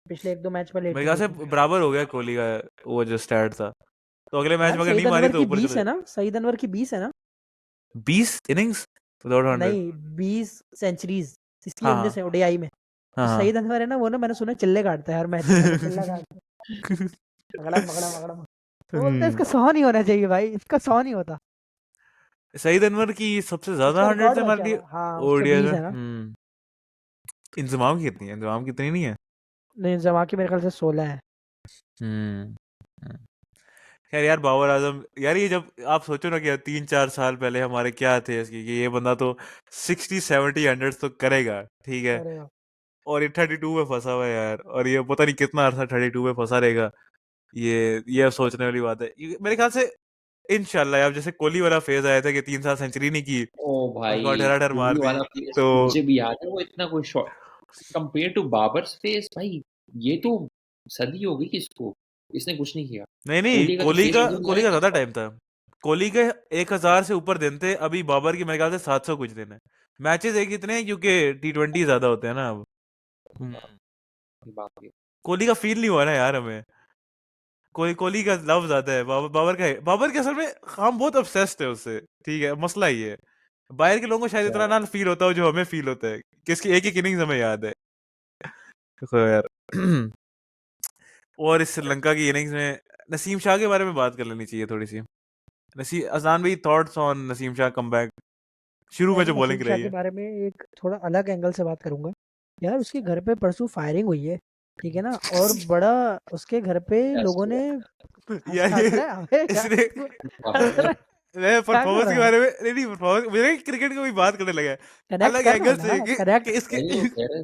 पिछले एक दो मैच पहले मेरे ख्याल 82 से थी। बराबर हो गया कोहली का वो जो स्टैट था, तो अगले मैच यार में अगर नहीं सईद मारी अनवर तो की ऊपर 20 चले। है ना, सईद अनवर की 20 है ना? 20 इनिंग्स विदाउट 100। नहीं 20 सेंचुरीज, इसकी हाँ 19 हाँ है ओडीआई में। हाँ जो हाँ। सईद अनवर है ना, वो ना मैंने सुना चिल्ले काटता है हर मैच में, ऐसे चिल्ला काटता है, अगड़म अगड़म अगड़म। तो बोलते हैं हम्म, इसका 100 नहीं होना चाहिए भाई, इसका 100 नहीं होता। सईद अनवर की सबसे ज्यादा उसका 100 रिकॉर्ड से बहुत मार दी ज्यादा, हाँ उसके ओडीआई 20 में। है ना। इंजमाम की कितनी है, इंजमाम की इतनी नहीं है। नहीं जमा के मेरे ख्याल से 16 है। हम्म हम्म। खैर यार बाबर आजम यार, ये जब आप सोचो ना कि 3-4 साल पहले हमारे क्या थे इसकी, कि ये बंदा तो 60-70 100 तो करेगा, ठीक है, अरे वाह। और ये 32 में फंसा हुआ है यार, और ये पता नहीं कितना अरसा 32 में फंसा रहेगा। ये अब सोचने वाली बात है, मेरे ख्याल से इंशाल्लाह। अब जैसे कोहली वाला फेज आया था कि 3 साल सेंचुरी नहीं की, ओ उसके बाद भाई ठहरा ठहर मार कोहली दी, वाला फेस तो मुझे भी याद है, वो इतना कोई shot compare to Babar's face भाई, ये तो सदी हो गई इसको, इसने कुछ नहीं किया। नहीं नहीं, कोहली का तो फेस मुझे भी याद कोहली है का ज्यादा कितना। टाइम था। कोहली के 1000 से ऊपर दिन थे, अभी बाबर की मेरे ख्याल से 700 कुछ दिन है। मैचेस एक इतने हैं क्योंकि T20 ज्यादा होते हैं ना अब। हम्म। बाप रे। कोहली का फील नहीं हुआ ना यार हमें, कोहली का लव ज्यादा है, बाबर के असल में हम बहुत ऑब्सेस्ड है उससे, ठीक है, मसला ये है। बाहर के लोगों को शायद इतना अच्छा, ना फील होता हो जो हमें फील होता है, कि इसकी एक एक इनिंग्स हमें याद है। तो यार और इस श्रीलंका की इनिंग्स में नसीम शाह के बारे में बात कर लेनी चाहिए थोड़ी सी। नसीम अजान भाई, thoughts on Naseem Shah comeback, शुरू मैं में तो जो नसीम बॉलिंग शाह रही के है। बारे में एक थोड़ा अलग एंगल से बात करूंगा। यार उसके घर पे परसों फायरिंग हुई है, ठीक है ना, और बड़ा उसके घर पे टेस्ट लोगों हुआ ने यार हंस ये रहा है, अबे यार इसने तू बाप हंस रे। रहा है, मैं क्या कर परफॉर्मेंस के रहा है? बारे में नहीं नहीं, परफॉर्मेंस मेरे क्रिकेट की कोई बात करने लगा है कनेक्ट अलग कर रहा एंगल ना, से, कि कनेक्ट इसके वही वो कह रहे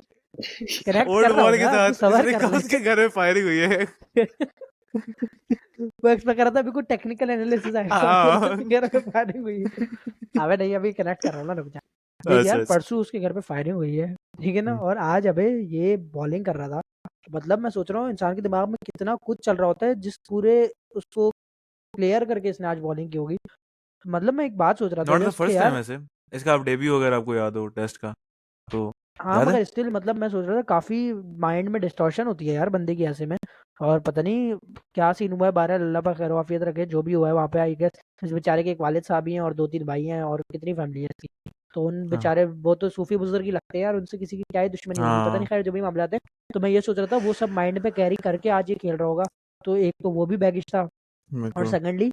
कनेक्ट ओल्ड कर रहा हूँ बॉल के ना, तू साथ सबर इसने कर कहा ले। उसके घर में फायरिंग हुई है। वो एक्सपेक्ट कर रहा था अभी कोई टेक्निकल एनालिसिस आएगा, बोला हाँ, उसके घर पे फायरिंग हुई है। अबे नहीं अभी कनेक्ट कर रहा हूँ ना, रुक जा। देख अच्छा यार अच्छा। परसों उसके घर पे फायरिंग हुई है, ठीक है ना, हम्म, और आज अबे ये बॉलिंग कर रहा था। मतलब मैं सोच रहा हूँ इंसान के दिमाग में कितना कुछ चल रहा होता है, जिस पूरे उसको क्लियर करके इसने आज बॉलिंग की होगी। मतलब मैं एक बात सोच रहा था नॉट द जस्ट कि फर्स्ट टाइम यार, ऐसे, इसका आप डेब्यू अगर आपको याद हो टेस्ट का तो, हाँ याद है। मगर स्टिल मतलब मैं सोच रहा था काफी माइंड में डिस्टॉर्शन होती है यार बंदे की ऐसे में। और पता नहीं क्या सीन हुआ है, बारह अल्लाह पर खैर वाफियत रखे, जो भी हुआ है वहाँ पे आई गेस। इस बेचारे के एक वालिद साहब ही हैं और दो तीन भाई हैं, और कितनी फैमिली है इसकी। तो उन हाँ बेचारे वो तो सूफी बुजुर्ग ही लगते हैं यार, उनसे किसी की क्या ही दुश्मनी होगी, पता नहीं, हाँ। खैर जो भी मामला थे। तो मैं ये सोच रहा था वो सब माइंड पे कैरी करके आज ये खेल रहा होगा। तो एक तो वो भी बैगिश था, और बिल्कुल। सेकेंडली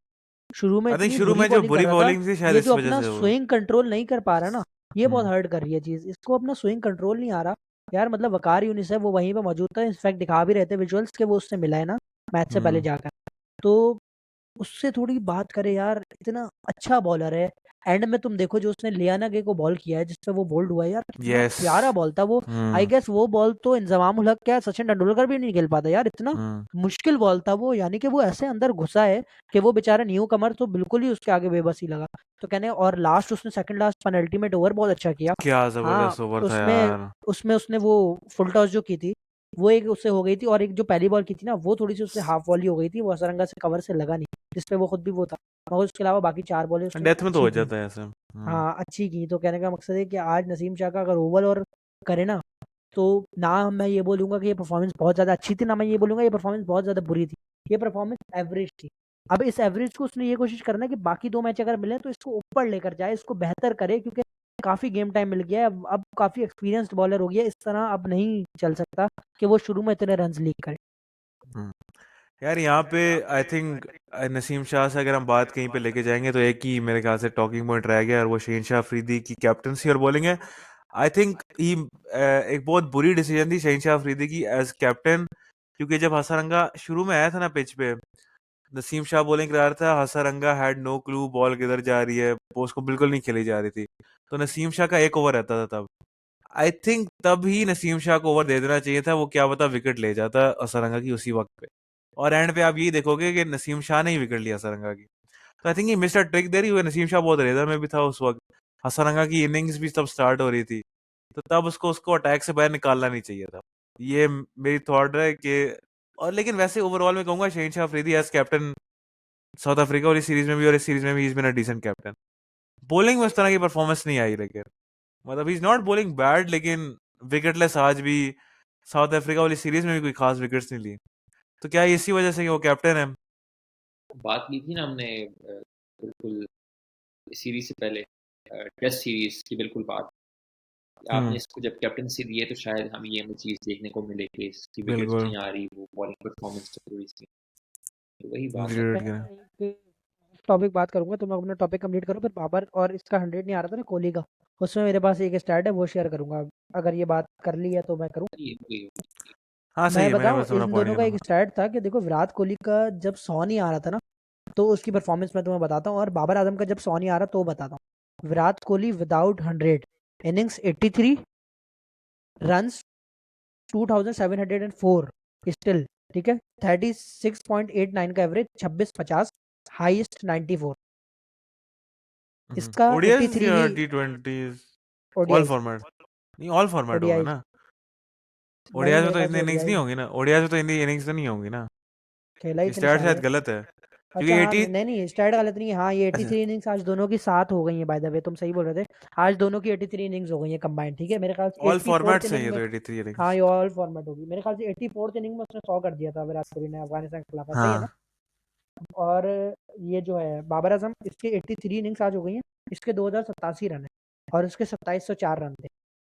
शुरू में आई थिंक इतनी शुरू बुरी में जो बॉलिंग कर बुरी रहा था। बॉलिंग थी शायद ये इस जो वजह अपना से वो। स्विंग कंट्रोल नहीं कर पा रहा ना, ये बहुत हम्म हर्ट कर रही है चीज इसको, अपना स्विंग कंट्रोल नहीं आ रहा। यार मतलब वकार यूनिस है, वो वहीं पे मौजूद था, इनफैक्ट दिखा भी रहे थे विजुअल्स के, वो उससे मिला है ना मैच से पहले हम्म जाकर। तो उससे थोड़ी बात करें यार, इतना अच्छा बॉलर है। एंड में तुम देखो जो उसने लियाना गे को बॉल किया है जिससे वो बोल्ड हुआ है यार, कितना यस प्यारा बॉल था वो। आई गेस वो बॉल तो इंजमाम उल हक क्या सचिन तेंदुलकर भी नहीं खेल पाता यार, इतना मुश्किल बॉल था वो, यानी कि वो ऐसे अंदर घुसा है कि वो बेचारा न्यू कमर तो बिल्कुल ही उसके आगे बेबस ही लगा। तो कहने और लास्ट उसने सेकंड लास्ट पेनल्टी ओवर बहुत अच्छा किया। क्या हाँ जबरदस्त ओवर था उसमें यार। उसमें उसने वो फुल टॉस जो की थी वो एक उससे हो गई थी, और एक जो पहली बॉल की थी ना वो थोड़ी सी उससे हाफ वॉली हो गई थी, वो असरंगा से कवर से लगा नहीं, जिसपे वो खुद भी वो था, मगर उसके अलावा बाकी 4 बॉलें उसने डेथ में तो अच्छी हो की। जाता है ऐसे। हाँ अच्छी की। तो कहने का मकसद है कि आज नसीम शाह का अगर ओवल और करे ना, तो ना मैं ये बोलूंगा कि ये परफॉर्मेंस बहुत ज़्यादा अच्छी थी, ना मैं ये बोलूंगा ये परफॉर्मेंस बहुत ज़्यादा बुरी थी, ये परफॉर्मेंस एवरेज थी। अब इस एवरेज को उसने ये कोशिश करना है कि बाकी 2 मैच अगर मिले तो इसको ऊपर लेकर जाए, इसको बेहतर करे, क्योंकि काफ़ी गेम टाइम मिल गया है, अब काफ़ी एक्सपीरियंस्ड बॉलर हो गया है, इस तरह अब नहीं चल सकता कि वो शुरू में इतने रन लीक करे। हम्म। यार यहाँ पे आई थिंक नसीम शाह से अगर हम बात कहीं पे लेके जाएंगे तो एक ही मेरे ख्याल से टॉकिंग पॉइंट रह गया, और वो शहनशाह अफरीदी की कैप्टनसी और बॉलिंग है। आई थिंक ही एक बहुत बुरी डिसीजन थी शहनशाह अफरीदी की एज कैप्टन, क्योंकि जब हसरंगा शुरू में आया था ना पिच पे, नसीम शाह बॉलिंग करा रहा था, Hasaranga had no clue ball किधर जा रही है, वो उसको बिल्कुल नहीं खेली जा रही थी, तो नसीम शाह का एक ओवर रहता था तब। आई थिंक तब ही नसीम शाह को ओवर दे देना चाहिए था, वो क्या पता विकेट ले जाता हसरंगा की उसी वक्त पे, और एंड पे आप यही देखोगे कि नसीम शाह ने ही विकेट लिया हसरंगा की। तो आई थिंक ये मिस्टर ट्रिक दे रही हुई, नसीम शाह बहुत रेदर में भी था उस वक्त, हसरंगा की इनिंग्स भी तब स्टार्ट हो रही थी, तो तब उसको अटैक से बाहर निकालना नहीं चाहिए था। ये मेरी थॉट है कि, और लेकिन वैसे ओवरऑल मैं कहूंगा Shahanshah Afridi as captain south Africa वाली सीरीज में भी और इस सीरीज में भी is been a decent captain. Bowling में उस तरह की परफॉर्मेंस नहीं आई, लेकिन मतलब he is not bowling bad, लेकिन विकेटलेस आज भी साउथ अफ्रीका वाली सीरीज में भी कोई खास विकेट्स नहीं ली। तो क्या इसी वजह से कि वो कैप्टन है? बात की थी ना हमने बिल्कुल सीरीज से पहले, टेस्ट सीरीज की बिल्कुल बात, आपने इसको जब कैप्टनसी दी है तो शायद हमें ये चीज़ देखने को मिले कि इसकी विकेट्स बिल्कुल नहीं आ रही, वो बॉलिंग परफॉर्मेंस थोड़ी सी, तो वही बात है। विकेट मैं गिरा। एक टॉपिक बात करूंगा तो मैं अपना टॉपिक कंप्लीट करूँ, फिर बाबर और इसका 100 नहीं आ रहा था ना कोहली का, उसमें मेरे पास एक स्टैट है वो शेयर करूंगा, अगर ये बात कर ली है तो मैं करूँ। ये वही हाँ सही मैं है, मैंने बताऊं बस अपना इन पॉइंट दोनों का करना एक था। स्टैट था कि देखो विराट कोहली का जब 100 नहीं आ रहा था ना तो उसकी परफॉर्मेंस मैं तुम्हें बताता हूँ, और बाबर आजम का जब 100 नहीं आ रहा तो बताता हूँ। Virat Kohli without 100 innings 83 runs 2704 still, ठीक है, 36.89 का एवरेज, 26-50, हाईएस्ट 94। इसका ओडीआईज 83 या ही टी20? All ODI format? नहीं, ऑल फॉर्मेट होगा ओडीआई ना। नहीं ओडीआईज में मेरे तो ख्याल इतनी से इनिंग्स नहीं ओडीआई होंगी ना, ओडीआईज में तो इतनी इनिंग्स तो नहीं होंगी ना। खेला ही इतने स्टैट सारे शायद हैं। गलत है, क्योंकि अच्छा हाँ 80। नहीं नहीं स्टैट गलत नहीं है, हाँ ये अच्छा 83 इनिंग्स आज दोनों की 7 हो गई है, बाय द वे तुम सही बोल रहे थे, आज दोनों की 83 इनिंग्स हो गई है कंबाइंड, ठीक है, मेरे ख्याल से ऑल 84th फॉर्मेट से ही इनिंग है में, तो 83 हाँ इनिंग्स। ये ऑल फॉर्मेट होगी, मेरे ख्याल से 84th इनिंग में उसने 100 कर दिया था विराट कोहली ने अफगानिस्तान के खिलाफ, ऐसा ही है ना। हाँ। और ये जो है बाबर आजम, इसके 83 इनिंग्स आज हो गई हैं, इसके 2087 रन है और इसके 2704 रन थे,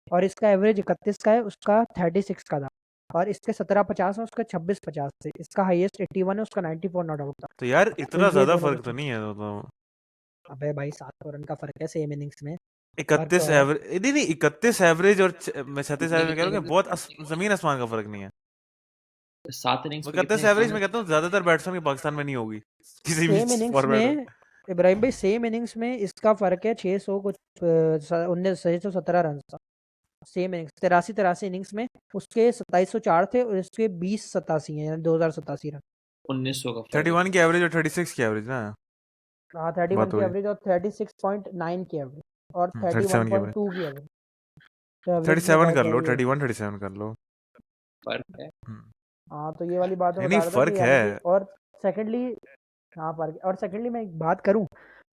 और इसका एवरेज 31 का है, उसका 36 का था, और इसके 1750 है, उसका 2650 थे, इसका हाईएस्ट 81 है, उसका 94 नॉट आउट था। तो यार तो इतना ये ज्यादा दोनों फर्क तो परफॉर्म, नहीं है तो अबे भाई 700 रन का फर्क है सेम इनिंग्स में, फर्क 31 तो है। एवरेज, नहीं नहीं 31 एवरेज और मैं 36 कितने एवरेज में कह रहा कितने हूँ कि बहुत जमीन आसमान का फर्क नहीं है। 7 इनिंग्स मैं पे 31 कितने एवरेज रन? में कहता हूँ ज्यादातर बैट्समैन की पाकिस्तान में नहीं होगी किसी भी सेम इनिंग्स फॉर्मेट में। में इब्राहिम भाई, सेम इनिंग्स में इसका फर्क है 600 कुछ 1917 रन का, सेम इनिंग्स 83 इनिंग्स में उसके 2704 थे और इसके 2087 हैं, यानी 2087 रन। 1900 का फर्क है। 31 की एवरेज और 36 की एवरेज ना। हाँ 31 बात की हुई। एवरेज और 36.9 की एवरेज और 37 की एवरेज। 31.2 की एवरेज, तो एवरेज में 37 रह कर गया लो, ये। 31 37 कर लो। फर्क है। हम्म। हाँ तो ये वाली बात मैं नहीं नहीं बता रहा था फर्क कि है। यानी कि, और सेकंडली, हाँ फर्क, और सेकंडली मैं एक बात करूं,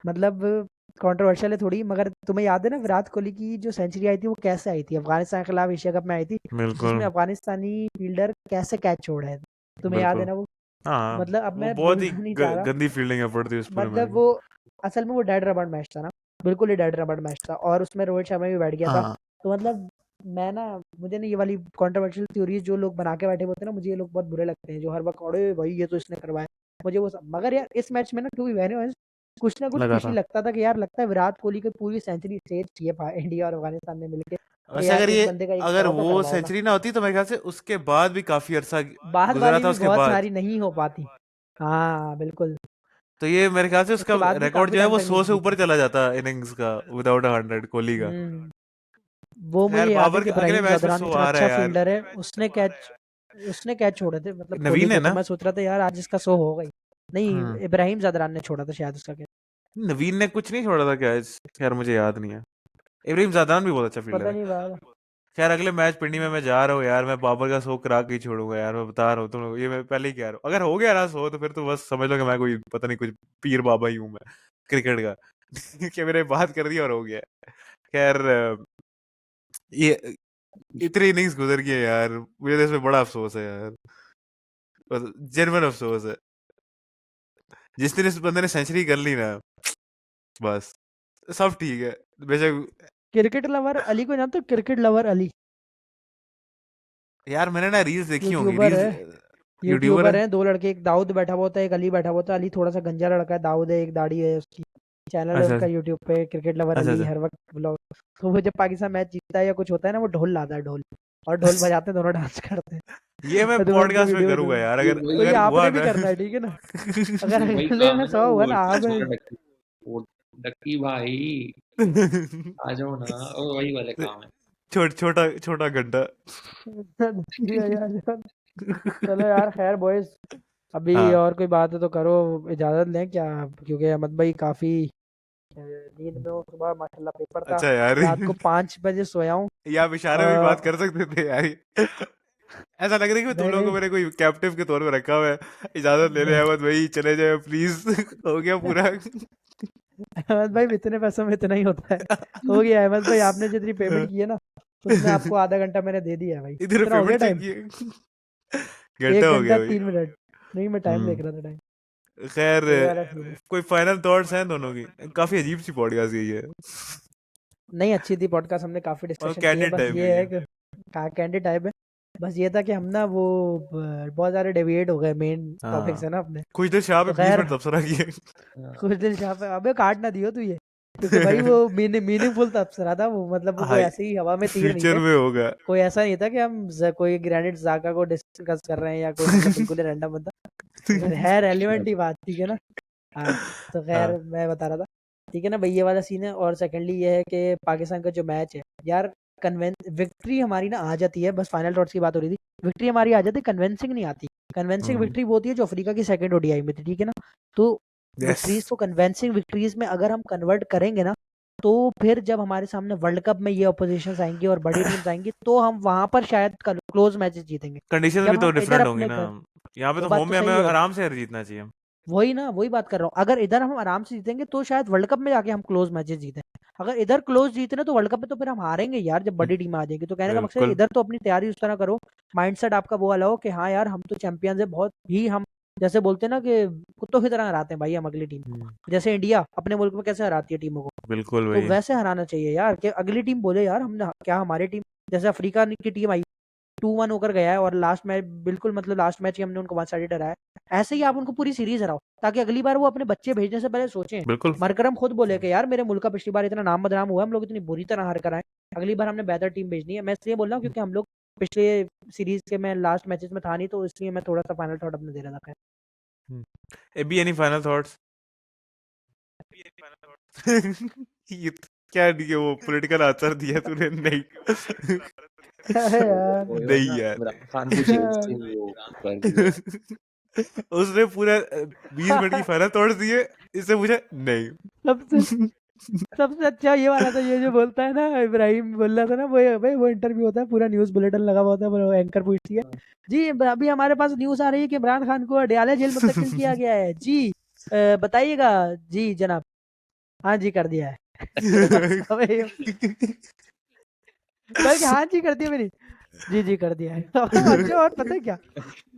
मतलब कंट्रोवर्शियल है थोड़ी, मगर तुम्हें याद है ना विराट कोहली की जो सेंचुरी आई थी वो कैसे आई थी, अफगानिस्तान के खिलाफ एशिया कप में आई थी, बिल्कुल जिसमें अफगानिस्तानी फील्डर कैसे कैच छोड़ रहे थे, तुम्हें याद है बिल्कुल। ना वो, हाँ मतलब अब वो मैं बहुत ही बोलना नहीं चाह रहा, गंदी फील्डिंग एफर्ट थी उस पूरे मैच मतलब में। वो असल में वो डेड रबड़ मैच था ना, बिल्कुल ही डेड रबड़ मैच था, और उसमें रोहित शर्मा भी बैठ गया था। हाँ तो मतलब मैं ना, मुझे ना ये वाली कंट्रोवर्शियल थ्योरीज जो लोग बना के बैठे होते हैं ना, मुझे ये लोग बहुत बुरे लगते हैं, जो हर वक्त अरे भाई ये तो इसने करवाया, मुझे वो सब, मगर यार इस मैच में ना टू बी वेरी ऑनेस्ट कुछ ना कुछ लगा फिशी था। लगता था कि यार लगता है विराट कोहली की पूरी सेंचुरी सेव चाहिए इंडिया और अफगानिस्तान ने मिलके, कि वैसे यार अगर इस ये, बंदे का एक अगर 100 तो वो करवाओ ना। सेंचुरी ना होती तो मेरे ख्याल से उसके बाद भी काफी अरसा बाद गुजरा वाली था भी उसके बहुत बाद। सारी नहीं हो पाती। हाँ बिल्कुल। तो ये मेरे ख्याल से उसका उसके बाद भी रिकॉर्ड काफी जो है टाइम वो तक 100 नहीं से ऊपर जीती। चला जाता इनिंग्स का विदाउट 100 कोहली का। वो खैर मुझे याद है बाबर कि का अगले इब्राहिम मैच में जदरान 100 इतना आ रहा अच्छा है यार। फील्डर है, उसने कैच छोड़े थे मतलब कोहली नवीन है को, तो ना? मैं सोच रहा था यार आज इसका 100 होगा ही। नहीं, हाँ इब्राहिम जदरान ने छोड़ा था शायद उसका कैच। नवीन ने कुछ नहीं छोड़ा था क्या खैर मुझे याद नहीं है। इब्राहिम जादान भी बहुत अच्छा फील्डर पता है। नहीं बात। खैर अगले मैच पिंडी में मैं जा रहा हूँ यार, मैं बाबर का 100 करा के ही छोड़ूंगा यार, मैं बता रहा हूँ तुम लोग, ये मैं पहले ही कह रहा हूँ, अगर हो गया ना 100 तो फिर तो बस समझ लो कि मैं कोई पता नहीं कुछ पीर बाबा ही हूँ मैं क्रिकेट का कि मैंने बात कर दी और हो गया। खैर ये इतनी इनिंग्स गुजर गई है यार, मुझे तो इसमें बड़ा अफसोस है यार, जेन्युइन अफसोस है। जिस दिन इस बंदे ने सेंचुरी कर ली ना, बस सब ठीक है। बेशक क्रिकेट लवर अली को जानते हो? क्रिकेट लवर अली यार मैंने ना रील्स देखी होंगी, यूट्यूबर रील्स है। यूट्यूबर यूट्यूबर है। हैं दो लड़के, एक दाऊद बैठा हुआ होता है, एक अली बैठा हुआ होता है। अली थोड़ा सा गंजा लड़का है, दाऊद है, एक दाढ़ी है उसकी। चैनल है अच्छा उनका यूट्यूब पे, क्रिकेट लवर अच्छा अली, अच्छा हर वक्त ब्लॉग। तो वो जब पाकिस्तान मैच जीतता है या कुछ होता है ना, वो ढोल लाता है, ढोल, और ढोल बजाते हैं, दोनों डांस करते हैं। ये मैं मैं तुम्हें उनकी पॉडकास्ट में वीडियो करूंगा दूंगा। यार, ये अगर वही तो ये अगर हुआ आपने भी ना करना है, ठीक है ना? अगर ये वही अगले काम में है ना 100 हुआ वो ना आप छोटा डक्की, वो डक्की भाई आ जाओ ना, वो वही वाले काम है। छोटा छोटा घंटा। चलो यार, खैर बॉयज, अभी हाँ और कोई बात है तो करो, इजाजत लें क्या? क्योंकि अहमद भाई काफी नींद में हो, सुबह माशाल्लाह पेपर था, अच्छा यार रात को 5 बजे सोया हूँ। ये आप इशारे में भी बात कर सकते थे यार। ऐसा लग रहा है कि तुम नहीं लोगों को नहीं मैंने कोई कैप्टिव के तौर पे रखा हुआ है। इजाजत ले ले नहीं, अहमद भाई, चले जाए प्लीज। हो गया पूरा। अहमद भाई इतने पैसों में इतना ही होता है। हो गया अहमद भाई, आपने जितनी पेमेंट की है ना, उसमें आपको आधा घंटा मैंने दे दिया है भाई। इधर कितना हो गया पेमेंट चेक टाइम? किए, घंटा 1 हो घंटा गया भाई। 3 मिनट। नहीं, मैं टाइम हम्म देख रहा था, टाइम। खैर ये वाला सीन है। कोई फाइनल थॉट्स हैं दोनों की? काफी अजीब सी पॉडकास्ट यही है नहीं, अच्छी थी पॉडकास्ट, हमने काफी और डिस्कशन किए, कैंडिड बस टाइप ये की है है। कि कैंडिड टाइप है। बस ये था कि हम ना वो बहुत सारे डेविएट हो गए मेन टॉपिक हाँ से ना अपने। कुछ देर शाह पे तो 20 खैर, मिनट तबसरा किए। कुछ दिन शाह पे, अबे काट ना दियो तू ये, क्योंकि भाई वो मीनिंगफुल तबसरा था वो, मतलब वो कोई हाई ऐसे ही हवा में तीर नहीं फ्यूचर थे। में होगा। कोई ऐसा नहीं था कि हम कोई ग्रेनिट जाका को डिस्कस कर रहे हैं या कोई मतलब बिल्कुल ही रैंडम बंदा। है रेलिवेंट ही बात, ठीक है ना? हाँ, तो खैर हाँ मैं बता रहा था, ठीक है ना भाई, ये वाला सीन है। और सेकंडली ये है कि पाकिस्तान का जो मैच है यार, कन्वें विक्ट्री हमारी ना आ जाती है, बस फाइनल थॉट्स की बात हो रही थी, विक्ट्री हमारी आ जाती है, कन्विंसिंग नहीं आती। कन्विंसिंग विक्ट्री वो होती है जो अफ्रीका की सेकंड ओडीआई में थी, ठीक है ना? तो यस विक्ट्रीज को कन्विंसिंग विक्ट्रीज में अगर हम कन्वर्ट करेंगे ना, तो फिर जब हमारे सामने वर्ल्ड कप में ये ऑपोजिशंस आएंगी और बड़ी टीम्स आएंगी, तो हम वहां पर शायद क्लोज मैचेस जीतेंगे। कंडीशंस भी जब तो हम इधर डिफरेंट होंगी अपने ना। घर, यहाँ पे वो तो बात होम तो में हमें सही है, आराम से जीतना चाहिए। वही ना, वही बात कर रहा हूँ, अगर इधर हम आराम से जीतेंगे तो शायद वर्ल्ड कप में जाके हम क्लोज मैचेस जीते। अगर इधर क्लोज जीते ना तो वर्ल्ड कप में तो फिर हम हारेंगे यार, जब बड़ी टीम आ जाएगी। तो कहने का मकसद है बिल्कुल इधर तो अपनी तैयारी उस तरह करो, माइंडसेट आपका वो वाला हो कि हाँ यार हम तो चैंपियंस है, बहुत ही हम, जैसे बोलते हैं ना कि कुत्तों की तरह हराते हैं भाई हम अगली टीम को, जैसे इंडिया अपने मुल्क में कैसे हराती है टीमों को, बिल्कुल तो भाई। वैसे हराना चाहिए यार, कि अगली टीम बोले यार हमने क्या, हमारी टीम, जैसे अफ्रीका की टीम आई 2-1 होकर गया है, और लास्ट मैच बिल्कुल मतलब लास्ट मैच ही हमने उनको 1-साइडेड हराया। ऐसे ही आप उनको पूरी सीरीज हराओ, ताकि अगली बार वो अपने बच्चे भेजने से पहले सोचें। बिल्कुल मरकरम खुद बोले कि यार मेरे मुल्क का पिछली बार इतना नाम बदनाम हुआ, हम लोग इतनी बुरी तरह हार कर आए, अगली बार हमने बेहतर टीम भेजनी है। मैं इसलिए बोल रहा हूँ क्योंकि हम लोग पिछले सीरीज के, मैं लास्ट मैचेस में था नहीं, तो इसलिए मैं थोड़ा सा फाइनल थॉट अपने दे रहा था। AB any final thoughts? ये क्या ये वो पॉलिटिकल आंसर दिया तूने? नहीं अरे यार वो है नहीं ना, यार। इमरान खान को जेल से वो कर दिया। उसने पूरा 20 मिनट की फाइनल तोड़ दिए, इससे मुझे सबसे नहीं। सबसे अच्छा ये वाला था, ये जो बोलता है ना, इब्राहिम बोल रहा था ना, वो भाई वो इंटरव्यू होता है, पूरा न्यूज़ बुलेटिन लगा हुआ होता है, वो एंकर पूछती है, जी अभी हमारे पास न्यूज़ आ रही है कि इमरान खान को अडयाला जेल मुंतकिल किया गया है जी, बताइएगा जी जनाब, हाँ जी कर दिया है। बस अबे बल्कि हाँ जी कर दिया मेरी, जी जी कर दिया है। अच्छा, और पता है क्या,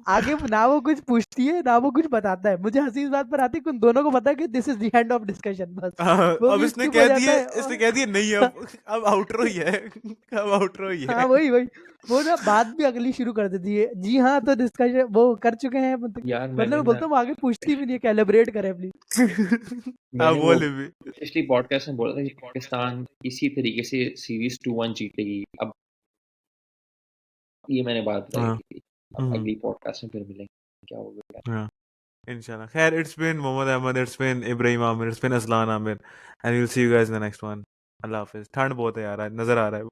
आगे ना वो कुछ पूछती है ना वो कुछ बताता है, मुझे हंसी इस बात पर आती है कि उन दोनों को पता है कि this is the end of discussion, बस हाँ, वो अब भी इसने चुप हो कह जाता दिए, है इसने कह दिए नहीं, अब आउटरो ही है। अब आउटरो ही हाँ है। वही वही, वो ना बात भी अगली शुरू कर देती है, जी हाँ तो डिस्कशन वो कर चुके हैं, यार मतलब मैं बोलता हूँ आगे पूछती भी नहीं है, कैलिब्रेट करे प्लीज। हाँ मैंने वो बोले भी। पिछली पॉडकास्ट में बोला था कि पाकिस्तान इसी तरीके से सीरीज 2-1 जीतेगी। अब ये मैंने बात बताई हाँ थी, अब अगली पॉडकास्ट में फिर मिलेंगे, क्या होगा। हाँ इंशाल्लाह। खैर, it's been Mohammad Ahmed, it's been Ibrahim Amir, it's been Aslan Amir, and we'll see you guys in the next one. अल्लाह हाफिज। ठंड बहुत है यार, आज नजर आ रहा है।